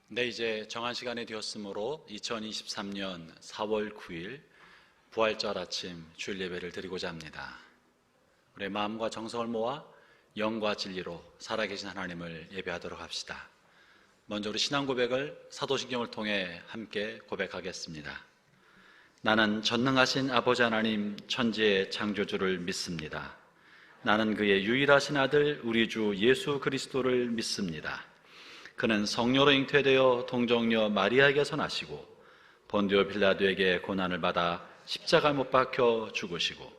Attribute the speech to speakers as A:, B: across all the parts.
A: 네, 이제 정한 시간이 되었으므로 2023년 4월 9일 부활절 아침 주일 예배를 드리고자 합니다. 우리의 마음과 정성을 모아 영과 진리로 살아계신 하나님을 예배하도록 합시다. 먼저 우리 신앙 고백을 사도신경을 통해 함께 고백하겠습니다. 나는 전능하신 아버지 하나님 천지의 창조주를 믿습니다. 나는 그의 유일하신 아들 우리 주 예수 그리스도를 믿습니다. 그는 성령으로 잉태되어 동정녀 마리아에게서 나시고 본디오 빌라도에게 고난을 받아 십자가에 못 박혀 죽으시고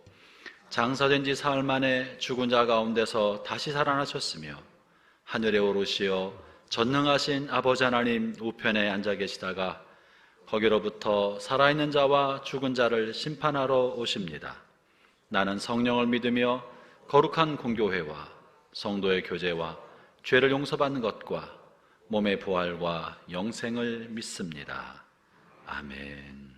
A: 장사된 지 사흘 만에 죽은 자 가운데서 다시 살아나셨으며 하늘에 오르시어 전능하신 아버지 하나님 우편에 앉아 계시다가 거기로부터 살아있는 자와 죽은 자를 심판하러 오십니다. 나는 성령을 믿으며 거룩한 공교회와 성도의 교제와 죄를 용서받는 것과 몸의 부활과 영생을 믿습니다. 아멘.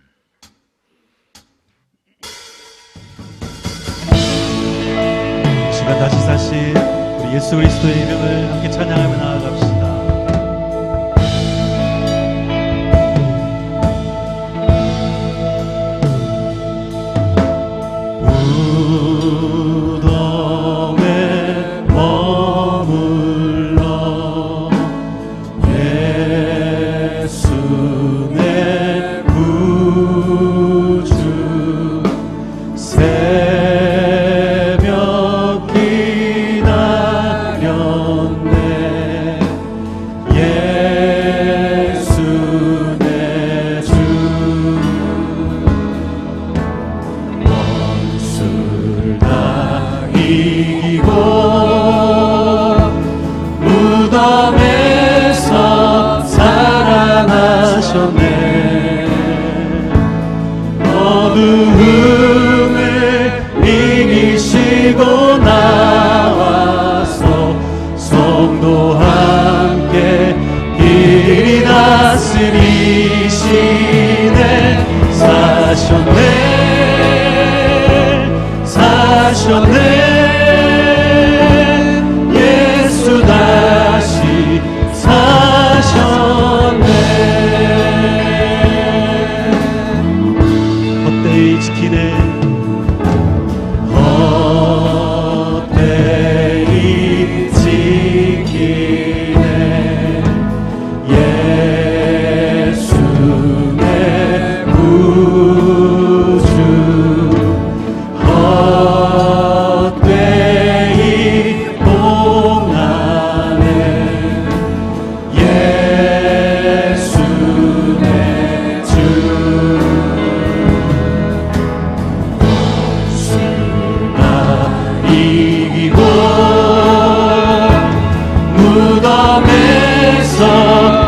B: 이 시간 다시 사신 우리 예수 그리스도의 이름을 함께 찬양하며 나아갑시다.
C: 무덤에서 살아나셨네. 어두움을 이기시고 나와서 성도와 함께 길이 다스리시네. 사셨네. 예수 다시 사셨네.
B: 헛되이 지키네.
C: 헛되이 지키네. 예수 내 구주. 헛되이 봉하네. 예수 내 주. 원수가 이기고 무덤에서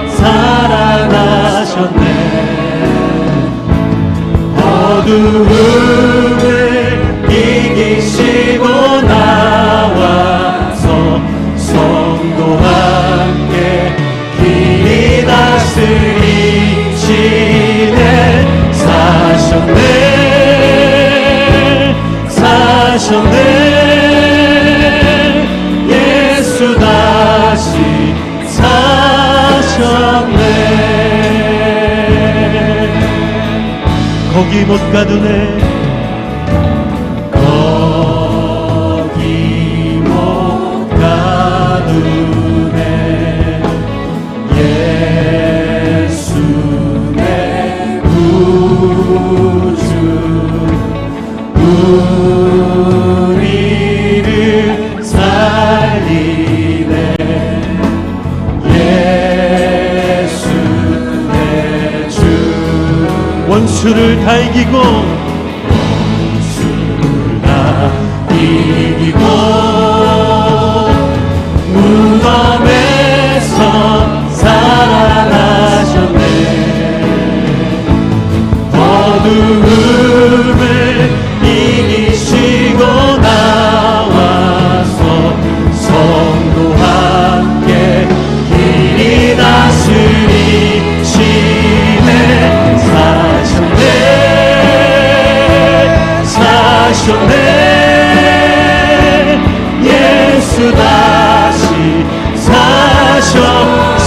C: 살아나셨네. 어두움을 이기시고 나와서 성도와 함께 길이 다스리시네. 사셨네. 예수 다시 사셨네.
B: 거기 못 가두네.
C: 거기 못 가두네. 예수 내 구주. 우리를 살리네. 예수 내 주.
B: 원수를 다 이기고
C: 이기고 무덤에서 살아나셨네. 어두움을 이기시고 나와서 성도와 함께 길이 다스리시네. 사셨네. 예수 다시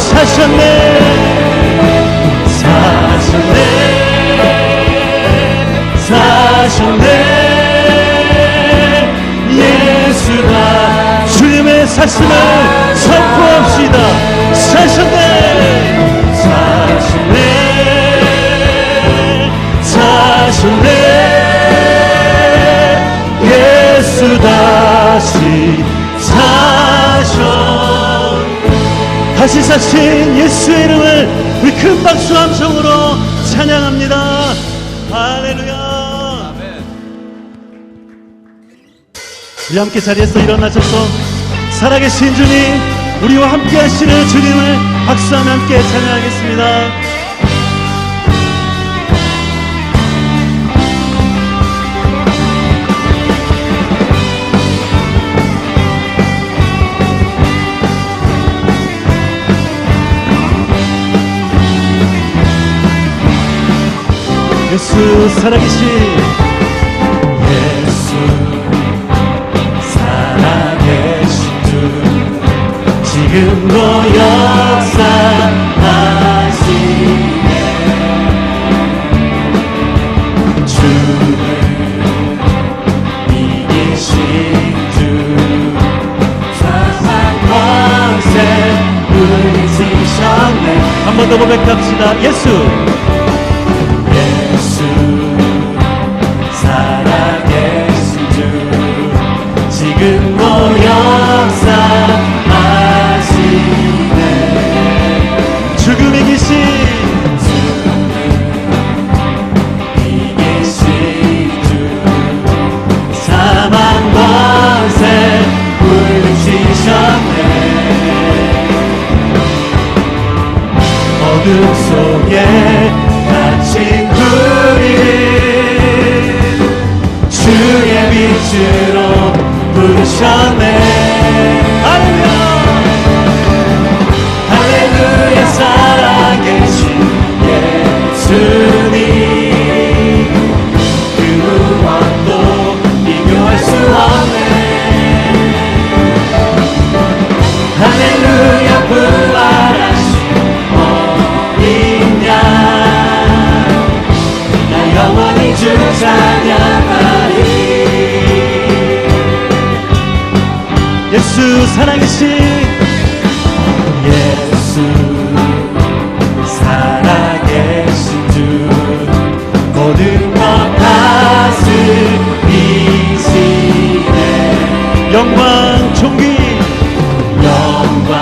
C: 사셨네.
B: 사심을 선포합시다. 사셨네,
C: 사셨네, 사셨네. 예수 다시 사셨.
B: 다시 사신 예수의 이름을 우리 큰 박수 함성으로 찬양합니다. 할렐루야. 우리 함께 자리에서 일어나셔서 살아계신 주님, 우리와 함께 하시는 주님을 박수하며 함께 찬양하겠습니다. 예수 살아계신
C: 예수 살아계신 주 지금도 역사하시네. 주를 이기신 주 사상 권세 물리치셨네.
B: 한 번 더 고백합시다. 예수
C: 살아계신 주 지금도 역사하시네.
B: 죽음에 계신
C: 이기신 주 사망 권세 물리치셨네. 어둠 속에 갇힌 우리를 주의 빛으로 부르셨네. 할렐루야, 할렐루야. 살아계신 예수님 그 무엇도 비교할 수 없네. 할렐루야. 부활하신 어린 양 나 영원히 주 찬양하리.
B: 예수 살아계신
C: 예수 살아계신 주 모든 것 다스리시네.
B: 영광 존귀
C: 영광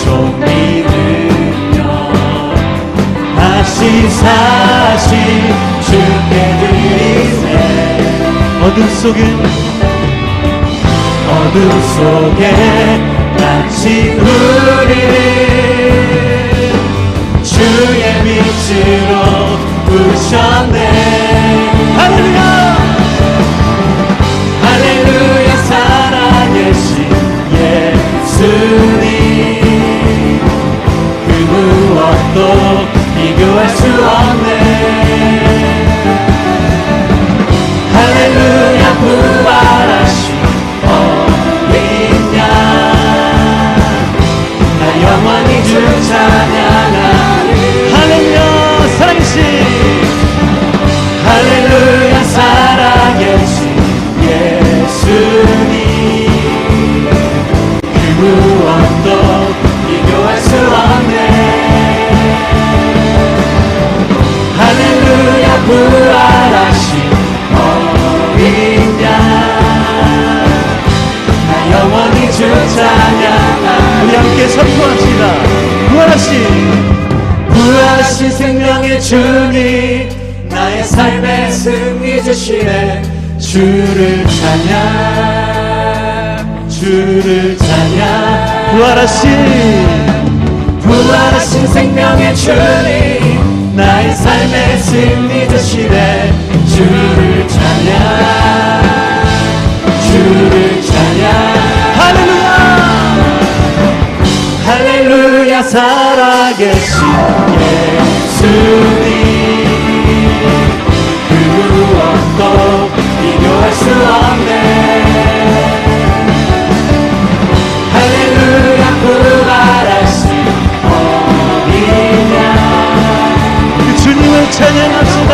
C: 존귀 능력 다시 사신 주께 드리세.
B: 어둠 속에
C: 갇힌 우리를 주의 빛으로 부르셨네.
B: 할렐루야,
C: 할렐루야. 살아계신 예수님 그 무엇도 비교할 수 없네. 할렐루야. 부활하신 어린 양 나 영원히 주 찬양하리.
B: 할렐루야. 살아계신
C: 할렐루야. 살아계신 예수님 그 무엇도 비교할 수 없네. 할렐루야. 부활하신 어린 양 나 영원히 주 찬양하리.
B: 우리 함께 선포합시다.
C: 부활하신 생명의 주님 나의 삶의 승리 주시네. 주를 찬양 부활하신 생명의 주님 나의 삶의 승리 주시네. 주를 찬양 할렐루야. 살아계신 예수님 그 무엇도 비교할 수 없네. 할렐루야. 부활하신 어린 양
B: 그 주님을 찬양합시다.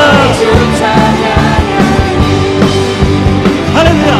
C: 할렐루야.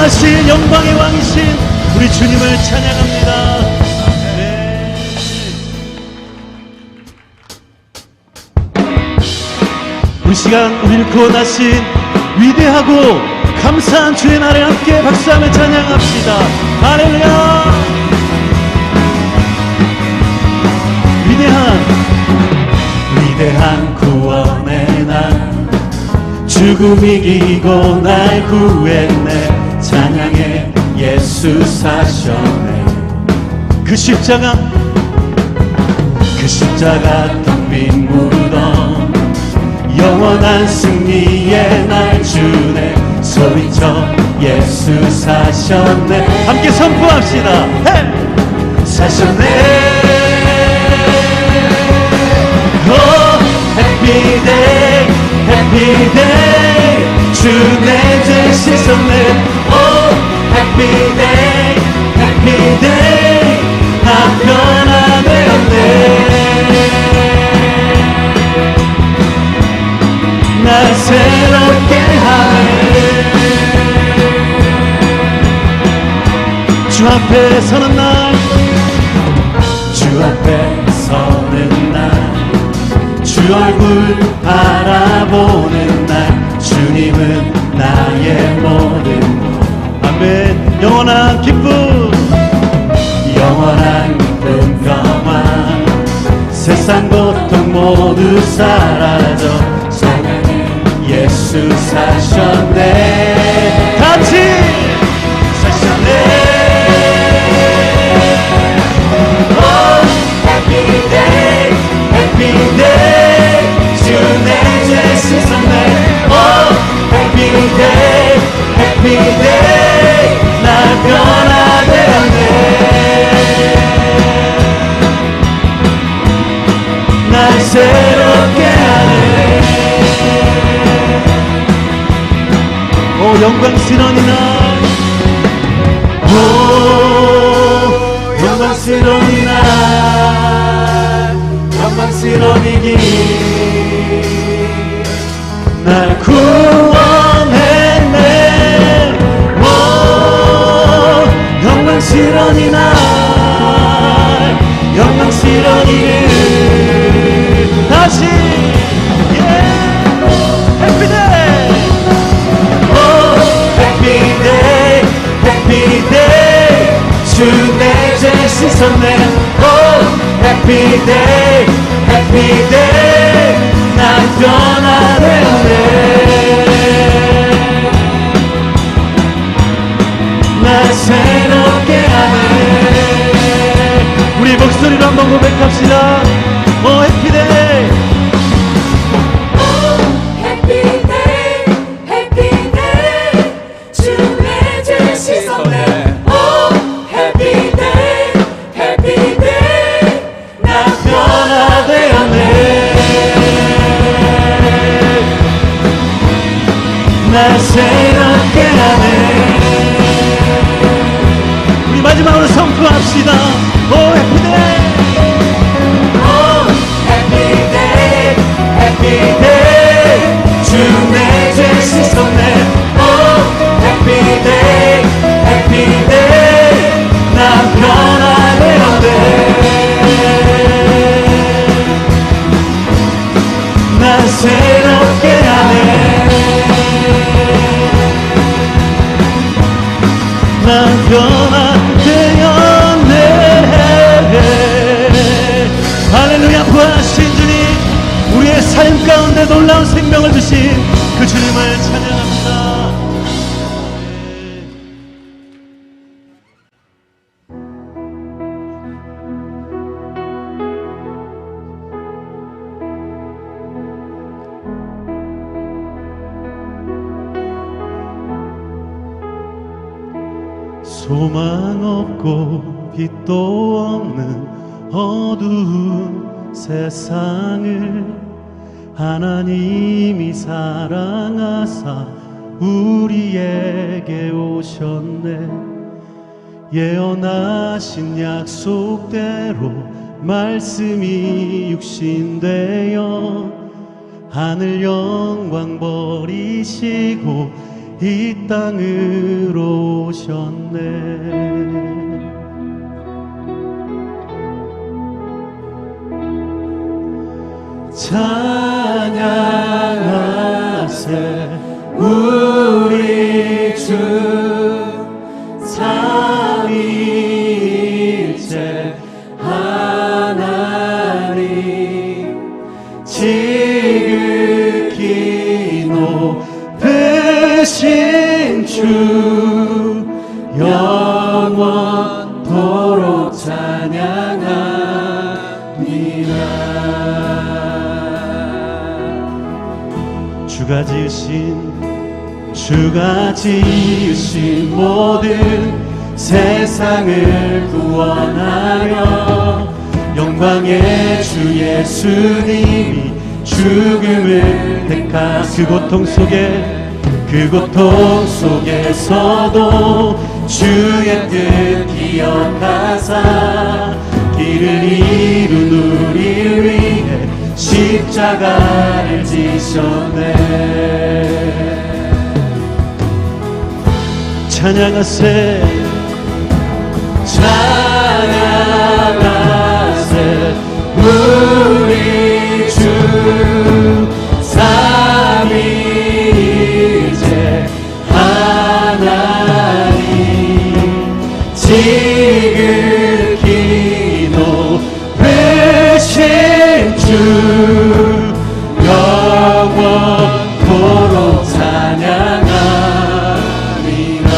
B: 위대하신 영광의 왕이신 우리 주님을 찬양합니다. 네. 우리 시간 우리를 구원하신 위대하고 감사한 주의 날에 함께 박수하며 찬양합시다. 할렐루야. 위대한 구원의 날 죽음 이기고 날 구했네. 찬양해 예수 사셨네. 그 십자가 텅 빈 무덤 영원한 승리의 날 주네. 소리쳐 예수 사셨네. 함께 선포합시다. 헤! 사셨네. Happy day, happy day. 주 내 죄 씻었네. Oh, happy day, happy day. 나 변화되었네. 날 새롭게 하네. 주 앞에 서는 날, 주 앞에 서는 날, 주 얼굴 바라보는 날, 주님은 나의 모든 것. 아멘. 영원한 기쁨, 영원한 기쁨 평안, 세상 고통 모두 사라져. 찬양해 예수 사셨네. 같이 사셨네. Oh, happy day, happy day. 주 내 죄 씻었네. Oh, happy day, happy day. 나 변화되었네. 날 새롭게 하네. 오, 영광스러운 이 날, 오, 영광스러운 이 날, 영광스러운 이 길, 날 구원했네. 오, 영광스러운 이 날, 영광스러운 이 길. 다시 Happy day, oh, happy day, happy day. 주 내 죄 씻었네. Oh, happy day, happy day. 난 변화되었네. 날 새롭게 하네. 우리 목소리로 한번 고백합시다. Oh, happy day. 날 새롭게 하네. 우리 마지막으로 선포합시다. Oh, happy day. Oh, happy day, happy day. 주 내 죄 씻었네. Oh, happy day, happy day. 난 변화되었네. 날 새롭게 하네. 난 변화되었네. 할렐루야. 부활하신 주님, 우리의 삶 가운데 놀라운 생명을 주신 그 주님을 찬양합니다. 소망 없고 빛도 없는 어두운 세상을 하나님이 사랑하사 우리에게 오셨네. 예언하신 약속대로 말씀이 육신되어 하늘 영광 버리시고 이 땅으로 오셨네. 찬양하세 우리 주 삼위일체 하나님 지극히 높으신 주 영원토록 찬양합니다. 주가 지으신 모든 세상을 구원하여 영광의 주 예수님이 죽음을 택하 그 고통 속에서도 주의 뜻 기억하사 길을 이룬 우리 위해 십자가를 지셨네. 찬양하세 우리 주 삼위일체 하나님 지극히 높으신 주 영원토록 찬양합니다.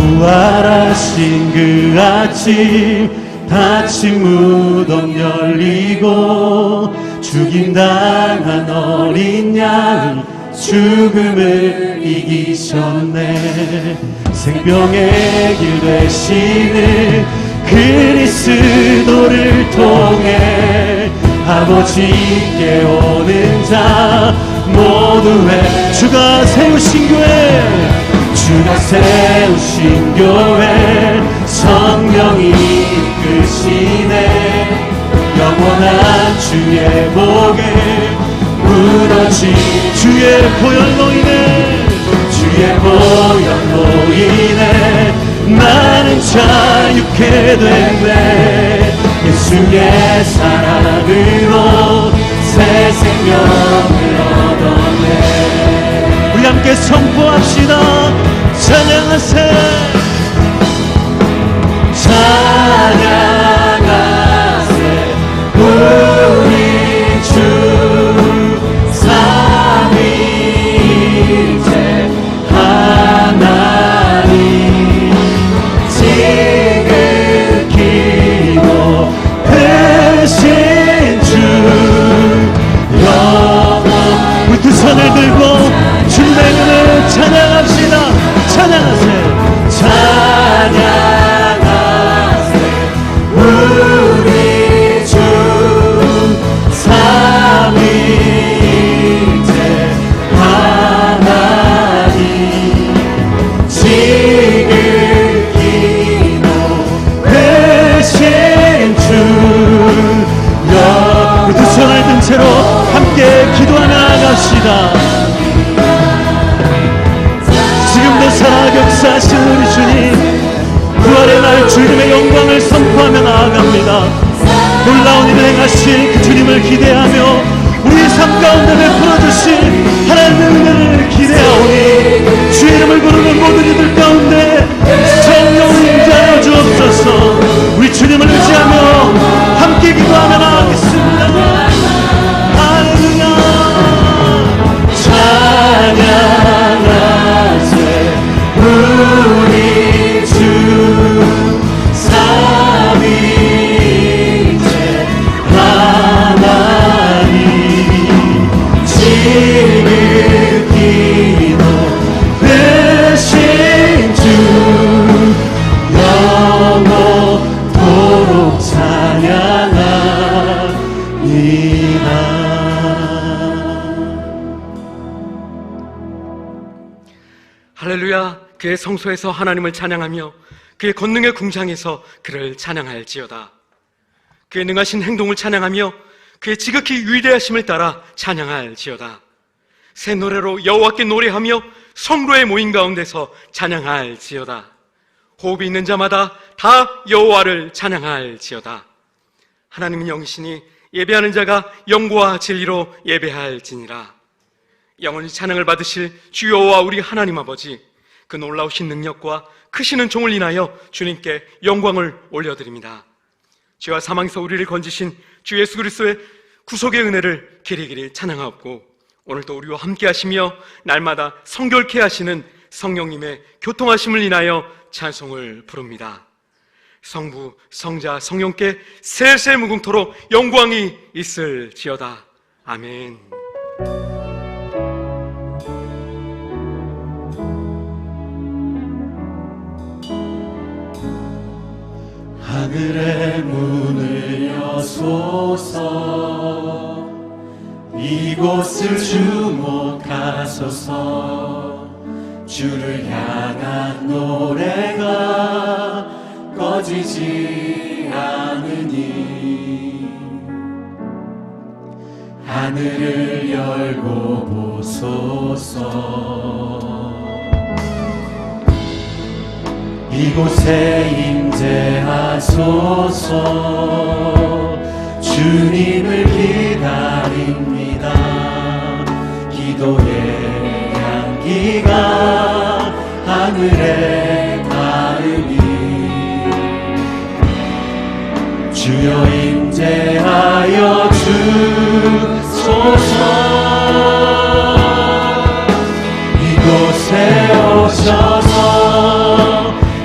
B: 부활하신 그 아침 닫힌 무덤 열리고 죽임당한 어린 양이 죽음을 이기셨네. 생명의 길 되시는 그리스도를 통해 아버지께 오는 자 모두의 주가 세우신 교회 성령이 이끄시네. 영원한 주의 복을 무너진 주의 보혈로 인해 나는 자유케 됐네. 예수의 사랑으로 새 생명을 얻었네. 우리 함께 선포합시다. 찬양하세 우리 주 삼위일체 하나님 지극히 높으신 주 영원. 우리 두 손을 들고 주님의 이름을 찬양합시다. 찬양하세 우리 주 삼위일체 하나님 지극히 높으신 주 우리 두 손을 든 채로 함께 기도하며 나갑시다. 지금도 살아 역사하신 우리 주님, 부활의 날 주 이름의 영광을 선포하며 나아갑니다. 놀라운 일을 행하실 그 주님을 기대하며 우리 삶 가운데 베풀어주신 하나님의 은혜를 기대하오니 주 이름을 부르는 모든 이들 가운데 성령을 임재하여 주옵소서. 우리 주님을 의지하며 함께 기도하며 나아가겠습니다. 할렐루야. 찬양하세 우리 주 삼위일체 하나님 지극히 높으신 주 영원토록 찬양합니다.
D: 할렐루야. 그의 성소에서 하나님을 찬양하며 그의 권능의 궁창에서 그를 찬양할지어다. 그의 능하신 행동을 찬양하며 그의 지극히 위대하심을 따라 찬양할지어다. 새 노래로 여호와께 노래하며 성로의 모임 가운데서 찬양할지어다. 호흡이 있는 자마다 다 여호와를 찬양할지어다. 하나님은 영이시니 예배하는 자가 영과 진리로 예배할지니라. 영원히 찬양을 받으실 주 여호와 우리 하나님 아버지, 그 놀라우신 능력과 크시는 종을 인하여 주님께 영광을 올려드립니다. 죄와 사망에서 우리를 건지신 주 예수 그리스도의 구속의 은혜를 길이길이 찬양하옵고, 오늘도 우리와 함께 하시며 날마다 성결케 하시는 성령님의 교통하심을 인하여 찬송을 부릅니다. 성부, 성자, 성령께 세세 무궁토록 영광이 있을지어다. 아멘.
C: 하늘의 문을 여소서, 이곳을 주목하소서. 주를 향한 노래가 꺼지지 않으니 하늘을 열고 보소서. 이곳에 임재하소서. 주님을 기다립니다. 기도의 향기가 하늘에 닿으니 주여 임재하여 주소서. 이곳에 오셔서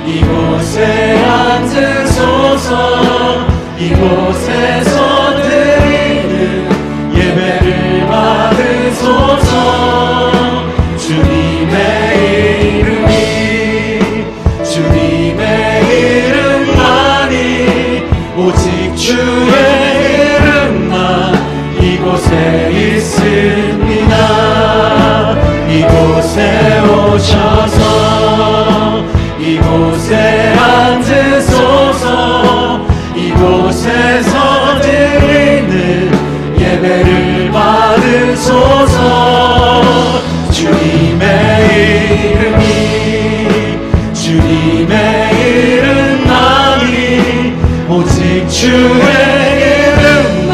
C: 이곳에 앉으소서. 이곳에서 드리는 예배를 받으소서. 주님의 이름만이, 오직 주의 이름만 이곳에 있습니다. 이곳에 오셔서 이곳에 앉으소서. 이곳에서 드리는 예배를 받으소서. 주님의 이름만이, 오직 주의 이름만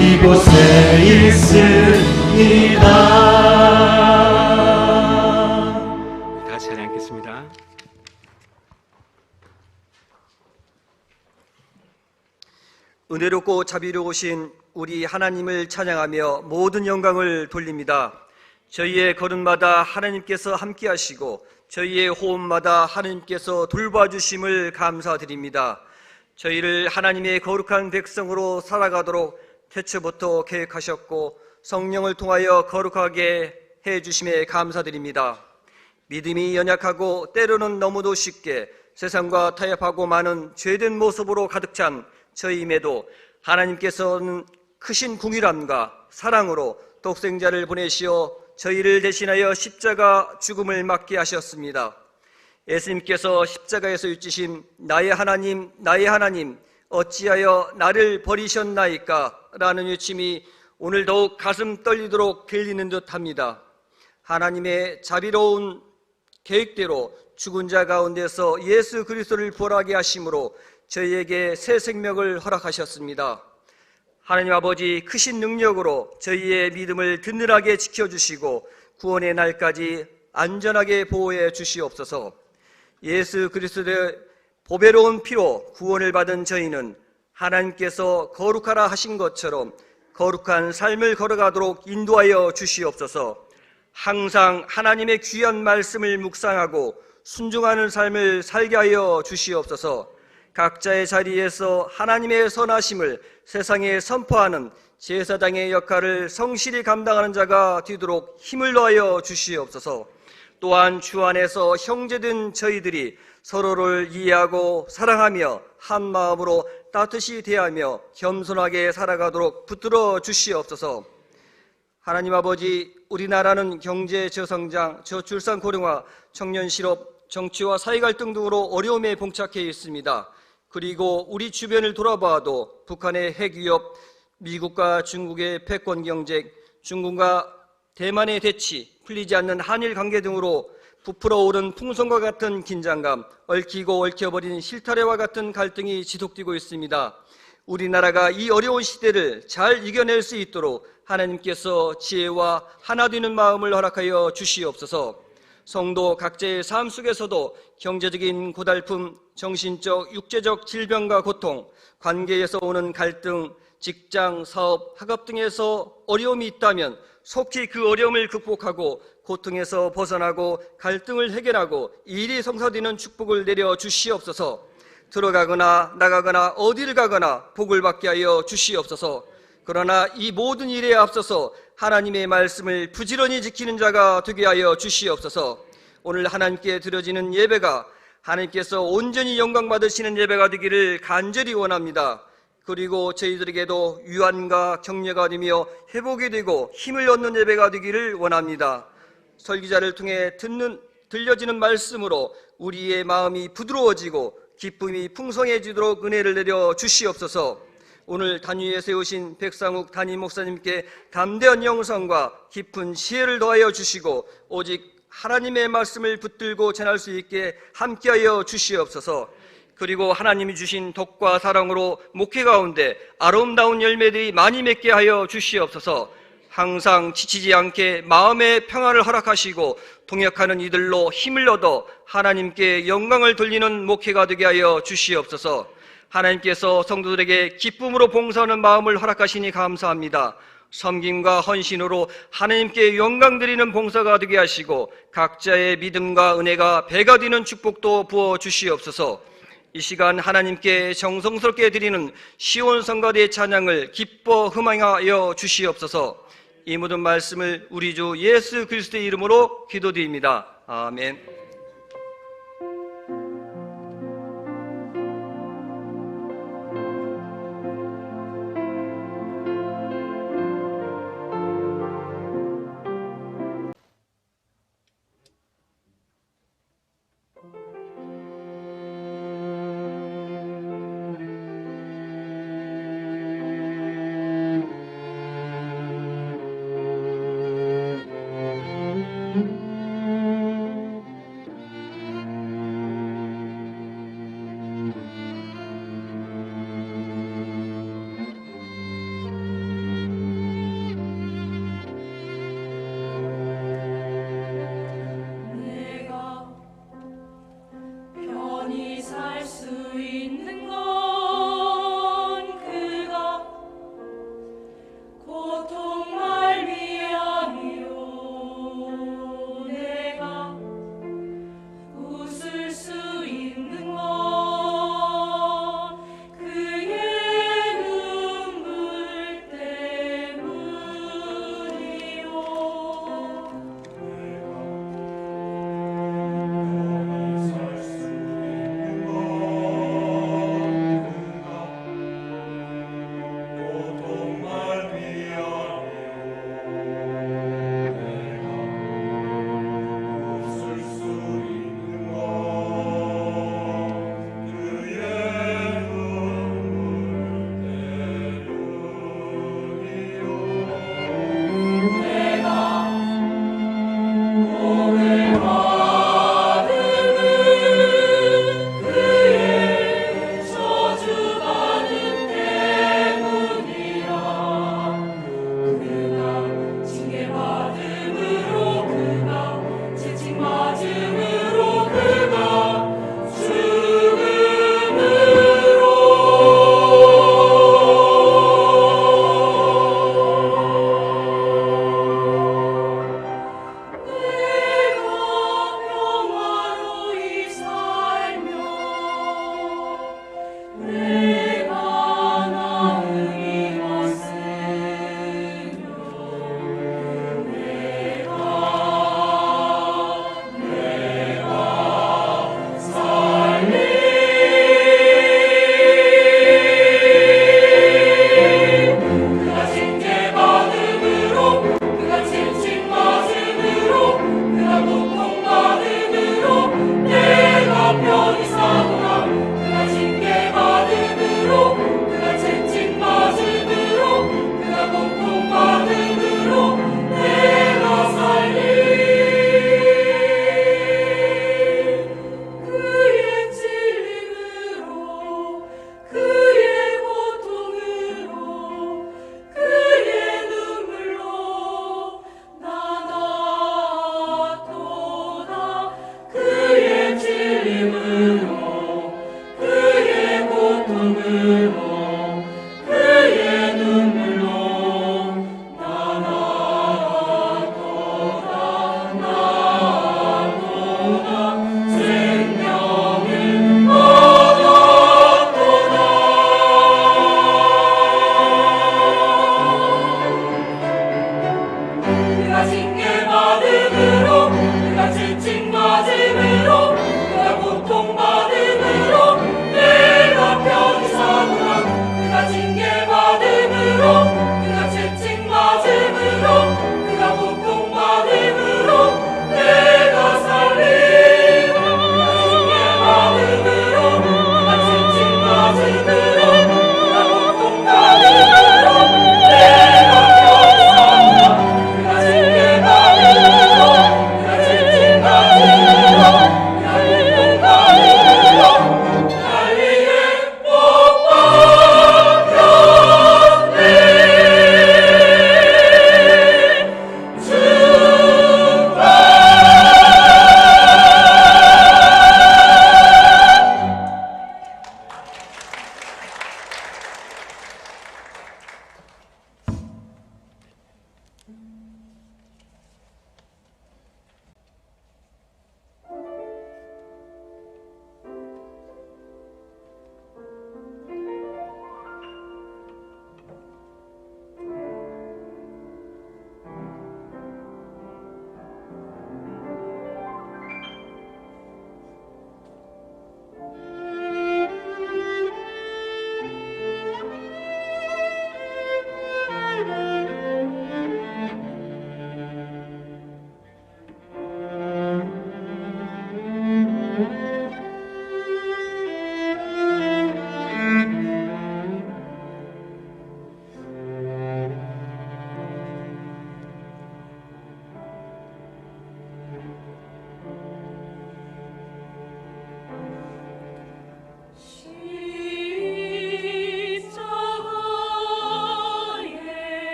C: 이곳에 있습니다.
D: 다시 찬양하겠습니다.
E: 은혜롭고 자비로우신 우리 하나님을 찬양하며 모든 영광을 돌립니다. 저희의 걸음마다 하나님께서 함께 하시고 저희의 호흡마다 하나님께서 돌봐주심을 감사드립니다. 저희를 하나님의 거룩한 백성으로 살아가도록 태초부터 계획하셨고 성령을 통하여 거룩하게 해주심에 감사드립니다. 믿음이 연약하고 때로는 너무도 쉽게 세상과 타협하고 많은 죄된 모습으로 가득 찬 저희임에도 하나님께서는 크신 궁일함과 사랑으로 독생자를 보내시어 저희를 대신하여 십자가 죽음을 맞게 하셨습니다. 예수님께서 십자가에서 외치신 나의 하나님 나의 하나님 어찌하여 나를 버리셨나이까 라는 외침이 오늘 더욱 가슴 떨리도록 들리는 듯합니다. 하나님의 자비로운 계획대로 죽은 자 가운데서 예수 그리스도를 부활하게 하심으로 저희에게 새 생명을 허락하셨습니다. 하나님 아버지 크신 능력으로 저희의 믿음을 든든하게 지켜주시고 구원의 날까지 안전하게 보호해 주시옵소서. 예수 그리스도의 보배로운 피로 구원을 받은 저희는 하나님께서 거룩하라 하신 것처럼 거룩한 삶을 걸어가도록 인도하여 주시옵소서. 항상 하나님의 귀한 말씀을 묵상하고 순종하는 삶을 살게 하여 주시옵소서. 각자의 자리에서 하나님의 선하심을 세상에 선포하는 제사장의 역할을 성실히 감당하는 자가 되도록 힘을 더하여 주시옵소서. 또한 주 안에서 형제된 저희들이 서로를 이해하고 사랑하며 한 마음으로 따뜻이 대하며 겸손하게 살아가도록 붙들어 주시옵소서. 하나님 아버지, 우리나라는 경제 저성장, 저출산 고령화, 청년 실업, 정치와 사회 갈등 등으로 어려움에 봉착해 있습니다. 그리고 우리 주변을 돌아봐도 북한의 핵 위협, 미국과 중국의 패권 경쟁, 중국과 대만의 대치, 풀리지 않는 한일 관계 등으로 부풀어 오른 풍선과 같은 긴장감, 얽히고 얽혀버린 실타래와 같은 갈등이 지속되고 있습니다. 우리나라가 이 어려운 시대를 잘 이겨낼 수 있도록 하나님께서 지혜와 하나 되는 마음을 허락하여 주시옵소서. 성도 각자의 삶 속에서도 경제적인 고달픔, 정신적, 육체적 질병과 고통, 관계에서 오는 갈등, 직장, 사업, 학업 등에서 어려움이 있다면 속히 그 어려움을 극복하고 고통에서 벗어나고 갈등을 해결하고 일이 성사되는 축복을 내려 주시옵소서. 들어가거나 나가거나 어디를 가거나 복을 받게 하여 주시옵소서. 그러나 이 모든 일에 앞서서 하나님의 말씀을 부지런히 지키는 자가 되게 하여 주시옵소서. 오늘 하나님께 드려지는 예배가 하나님께서 온전히 영광 받으시는 예배가 되기를 간절히 원합니다. 그리고 저희들에게도 유한과 격려가 되며 회복이 되고 힘을 얻는 예배가 되기를 원합니다. 설교자를 통해 들려지는 말씀으로 우리의 마음이 부드러워지고 기쁨이 풍성해지도록 은혜를 내려 주시옵소서. 오늘 단위에 세우신 백상욱 담임 목사님께 담대한 영성과 깊은 지혜를 더하여 주시고 오직 하나님의 말씀을 붙들고 전할 수 있게 함께하여 주시옵소서. 그리고 하나님이 주신 덕과 사랑으로 목회 가운데 아름다운 열매들이 많이 맺게 하여 주시옵소서. 항상 지치지 않게 마음의 평안을 허락하시고 동역하는 이들로 힘을 얻어 하나님께 영광을 돌리는 목회가 되게 하여 주시옵소서. 하나님께서 성도들에게 기쁨으로 봉사하는 마음을 허락하시니 감사합니다. 섬김과 헌신으로 하나님께 영광 드리는 봉사가 되게 하시고 각자의 믿음과 은혜가 배가 되는 축복도 부어 주시옵소서. 이 시간 하나님께 정성스럽게 드리는 시온성가대 찬양을 기뻐 흠망하여 주시옵소서. 이 모든 말씀을 우리 주 예수 그리스도의 이름으로 기도드립니다. 아멘.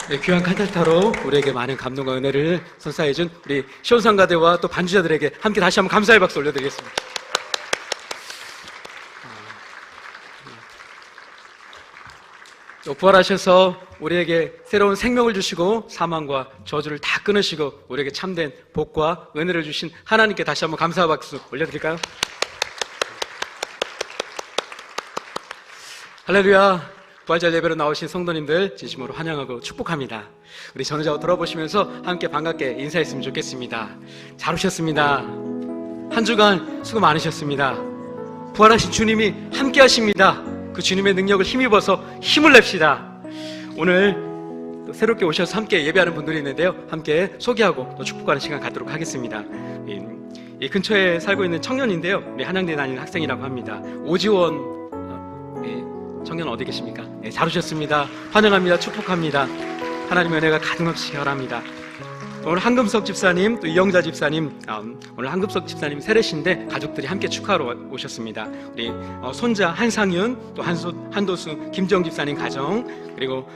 D: 네, 귀한 칸타타로 우리에게 많은 감동과 은혜를 선사해준 우리 시온상가대와 또 반주자들에게 함께 다시 한번 감사의 박수 올려드리겠습니다. 또 부활하셔서 우리에게 새로운 생명을 주시고 사망과 저주를 다 끊으시고 우리에게 참된 복과 은혜를 주신 하나님께 다시 한번 감사의 박수 올려드릴까요? 할렐루야. 부활절 예배로 나오신 성도님들 진심으로 환영하고 축복합니다. 우리 전우자고 돌아보시면서 함께 반갑게 인사했으면 좋겠습니다. 잘 오셨습니다. 한 주간 수고 많으셨습니다. 부활하신 주님이 함께 하십니다. 그 주님의 능력을 힘입어서 힘을 냅시다. 오늘 또 새롭게 오셔서 함께 예배하는 분들이 있는데요, 함께 소개하고 또 축복하는 시간 갖도록 하겠습니다. 이 근처에 살고 있는 청년인데요, 우리 한양대 다니는 학생이라고 합니다. 오지원 청년 어디 계십니까? 네, 잘 오셨습니다. 환영합니다. 축복합니다. 하나님의 은혜가 가득 바랍니다. 오늘 한금석 집사님, 또 이영자 집사님, 오늘 한금석 집사님 세례신데 가족들이 함께 축하하러 오셨습니다. 우리 손자 한상윤, 또 한도수, 김정 집사님 가정, 그리고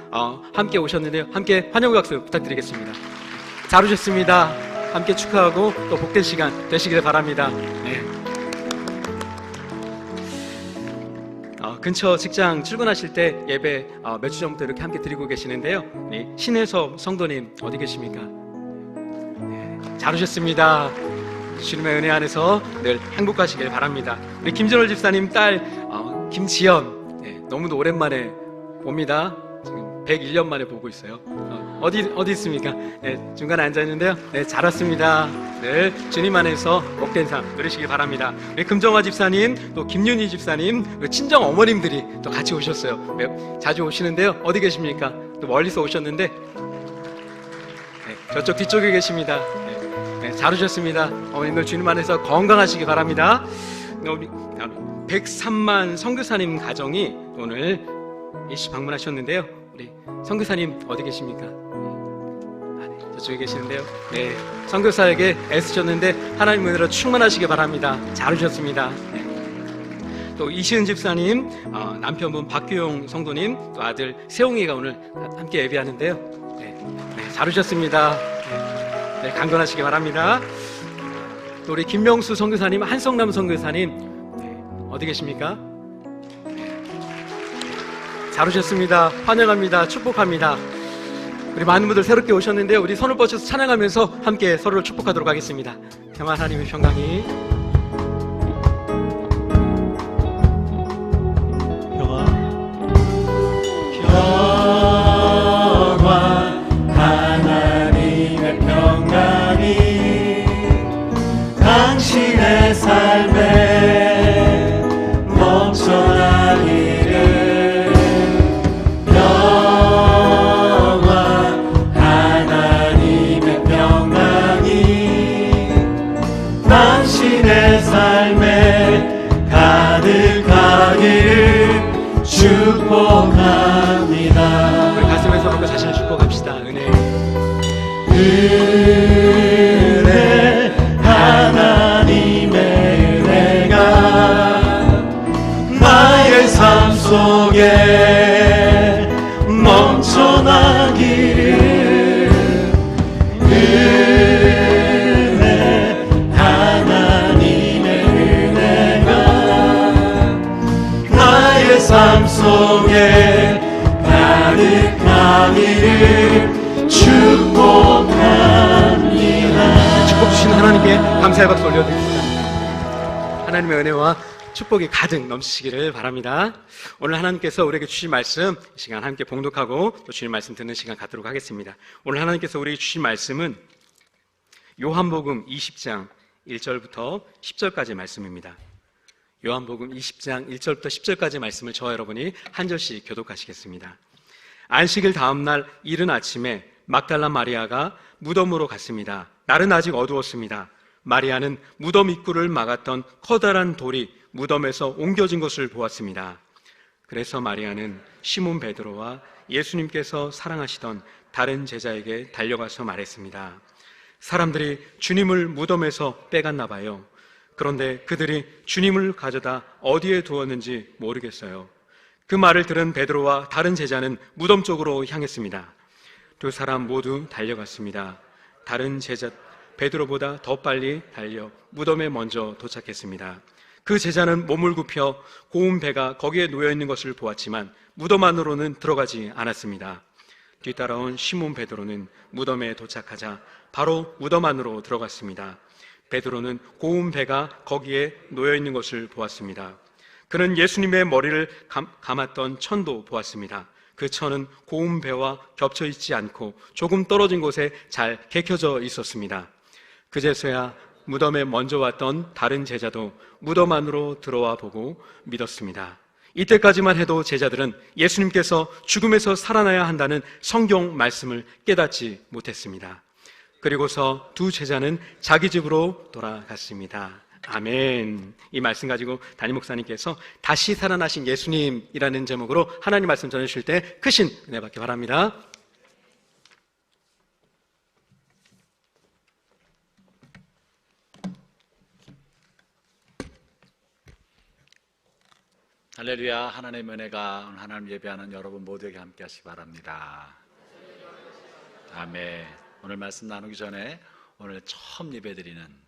D: 함께 오셨는데요, 함께 환영 박수 부탁드리겠습니다. 잘 오셨습니다. 함께 축하하고 또 복된 시간 되시길 바랍니다. 네. 근처 직장 출근하실 때 예배 몇 주 전부터 이렇게 함께 드리고 계시는데요, 신혜섭 성도님 어디 계십니까? 네, 잘 오셨습니다. 주님의 은혜 안에서 늘 행복하시길 바랍니다. 우리 김전월 집사님 딸 김지연, 네, 너무도 오랜만에 봅니다. 지금 101년 만에 보고 있어요. 어디 있습니까? 네, 중간에 앉아있는데요. 네, 잘 왔습니다. 늘 주님 안에서 복된 삶 누리시길 바랍니다. 우리 금정화 집사님, 또 김윤희 집사님, 친정 어머님들이 또 같이 오셨어요. 네, 자주 오시는데요. 어디 계십니까? 또 멀리서 오셨는데, 네, 저쪽 뒤쪽에 계십니다. 네, 잘 오셨습니다. 어머님들 주님 안에서 건강하시기 바랍니다. 우리 103만 선교사님 가정이 오늘 일시 방문하셨는데요. 우리 선교사님 어디 계십니까? 저쪽에 계시는데요. 네, 선교사에게 애쓰셨는데 하나님 은혜로 충만하시기 바랍니다. 잘 오셨습니다. 네. 또 이시은 집사님, 남편분 박규용 성도님, 또 아들 세홍이가 오늘 함께 예배하는데요. 네, 잘 오셨습니다. 네, 강건하시기 바랍니다. 또 우리 김명수 선교사님, 한성남 선교사님, 네, 어디 계십니까? 잘 오셨습니다. 환영합니다. 축복합니다. 우리 많은 분들 새롭게 오셨는데요, 우리 손을 뻗쳐서 찬양하면서 함께 서로를 축복하도록 하겠습니다. 평안 하나님의 평강이
C: 하나님의 평강이 당신의 삶에 넘쳐나기를. 하나님의 평강이 당신의 삶에 가득하기를 축복합니다.
D: 우리 가슴에서 먹고 자신을 축복합시다. 은혜
C: 하나님의 은혜가 나의 삶 속에 넘쳐나기를. 하나님의 은혜가 나의 삶 속에 가득하기를 축복합니다.
D: 축복 주신 하나님께 감사의 박수 올려드립니다. 하나님의 은혜와 축복이 가득 넘치시기를 바랍니다. 오늘 하나님께서 우리에게 주신 말씀, 이 시간 함께 봉독하고 또 주님 말씀 듣는 시간 갖도록 하겠습니다. 오늘 하나님께서 우리에게 주신 말씀은 요한복음 20장 1절부터 10절까지의 말씀입니다. 요한복음 20장 1절부터 10절까지의 말씀을 저와 여러분이 한 절씩 교독하시겠습니다. 안식일 다음 날 이른 아침에 막달라 마리아가 무덤으로 갔습니다. 날은 아직 어두웠습니다. 마리아는 무덤 입구를 막았던 커다란 돌이 무덤에서 옮겨진 것을 보았습니다. 그래서 마리아는 시몬 베드로와 예수님께서 사랑하시던 다른 제자에게 달려가서 말했습니다. 사람들이 주님을 무덤에서 빼갔나 봐요. 그런데 그들이 주님을 가져다 어디에 두었는지 모르겠어요. 그 말을 들은 베드로와 다른 제자는 무덤 쪽으로 향했습니다. 두 사람 모두 달려갔습니다. 다른 제자 베드로보다 더 빨리 달려 무덤에 먼저 도착했습니다. 그 제자는 몸을 굽혀 고운 배가 거기에 놓여 있는 것을 보았지만 무덤 안으로는 들어가지 않았습니다. 뒤따라온 시몬 베드로는 무덤에 도착하자 바로 무덤 안으로 들어갔습니다. 베드로는 고운 배가 거기에 놓여 있는 것을 보았습니다. 그는 예수님의 머리를 감았던 천도 보았습니다. 그 천은 고운 배와 겹쳐 있지 않고 조금 떨어진 곳에 잘 개켜져 있었습니다. 그제서야 무덤에 먼저 왔던 다른 제자도 무덤 안으로 들어와 보고 믿었습니다. 이때까지만 해도 제자들은 예수님께서 죽음에서 살아나야 한다는 성경 말씀을 깨닫지 못했습니다. 그리고서 두 제자는 자기 집으로 돌아갔습니다. 아멘. 이 말씀 가지고 담임 목사님께서 다시 살아나신 예수님이라는 제목으로 하나님 말씀 전해주실 때 크신 은혜 받기 바랍니다.
A: 할렐루야. 하나님의 은혜가 오늘 하나님 예배하는 여러분 모두에게 함께 하시기 바랍니다. 아멘. 오늘 말씀 나누기 전에 오늘 처음 예배드리는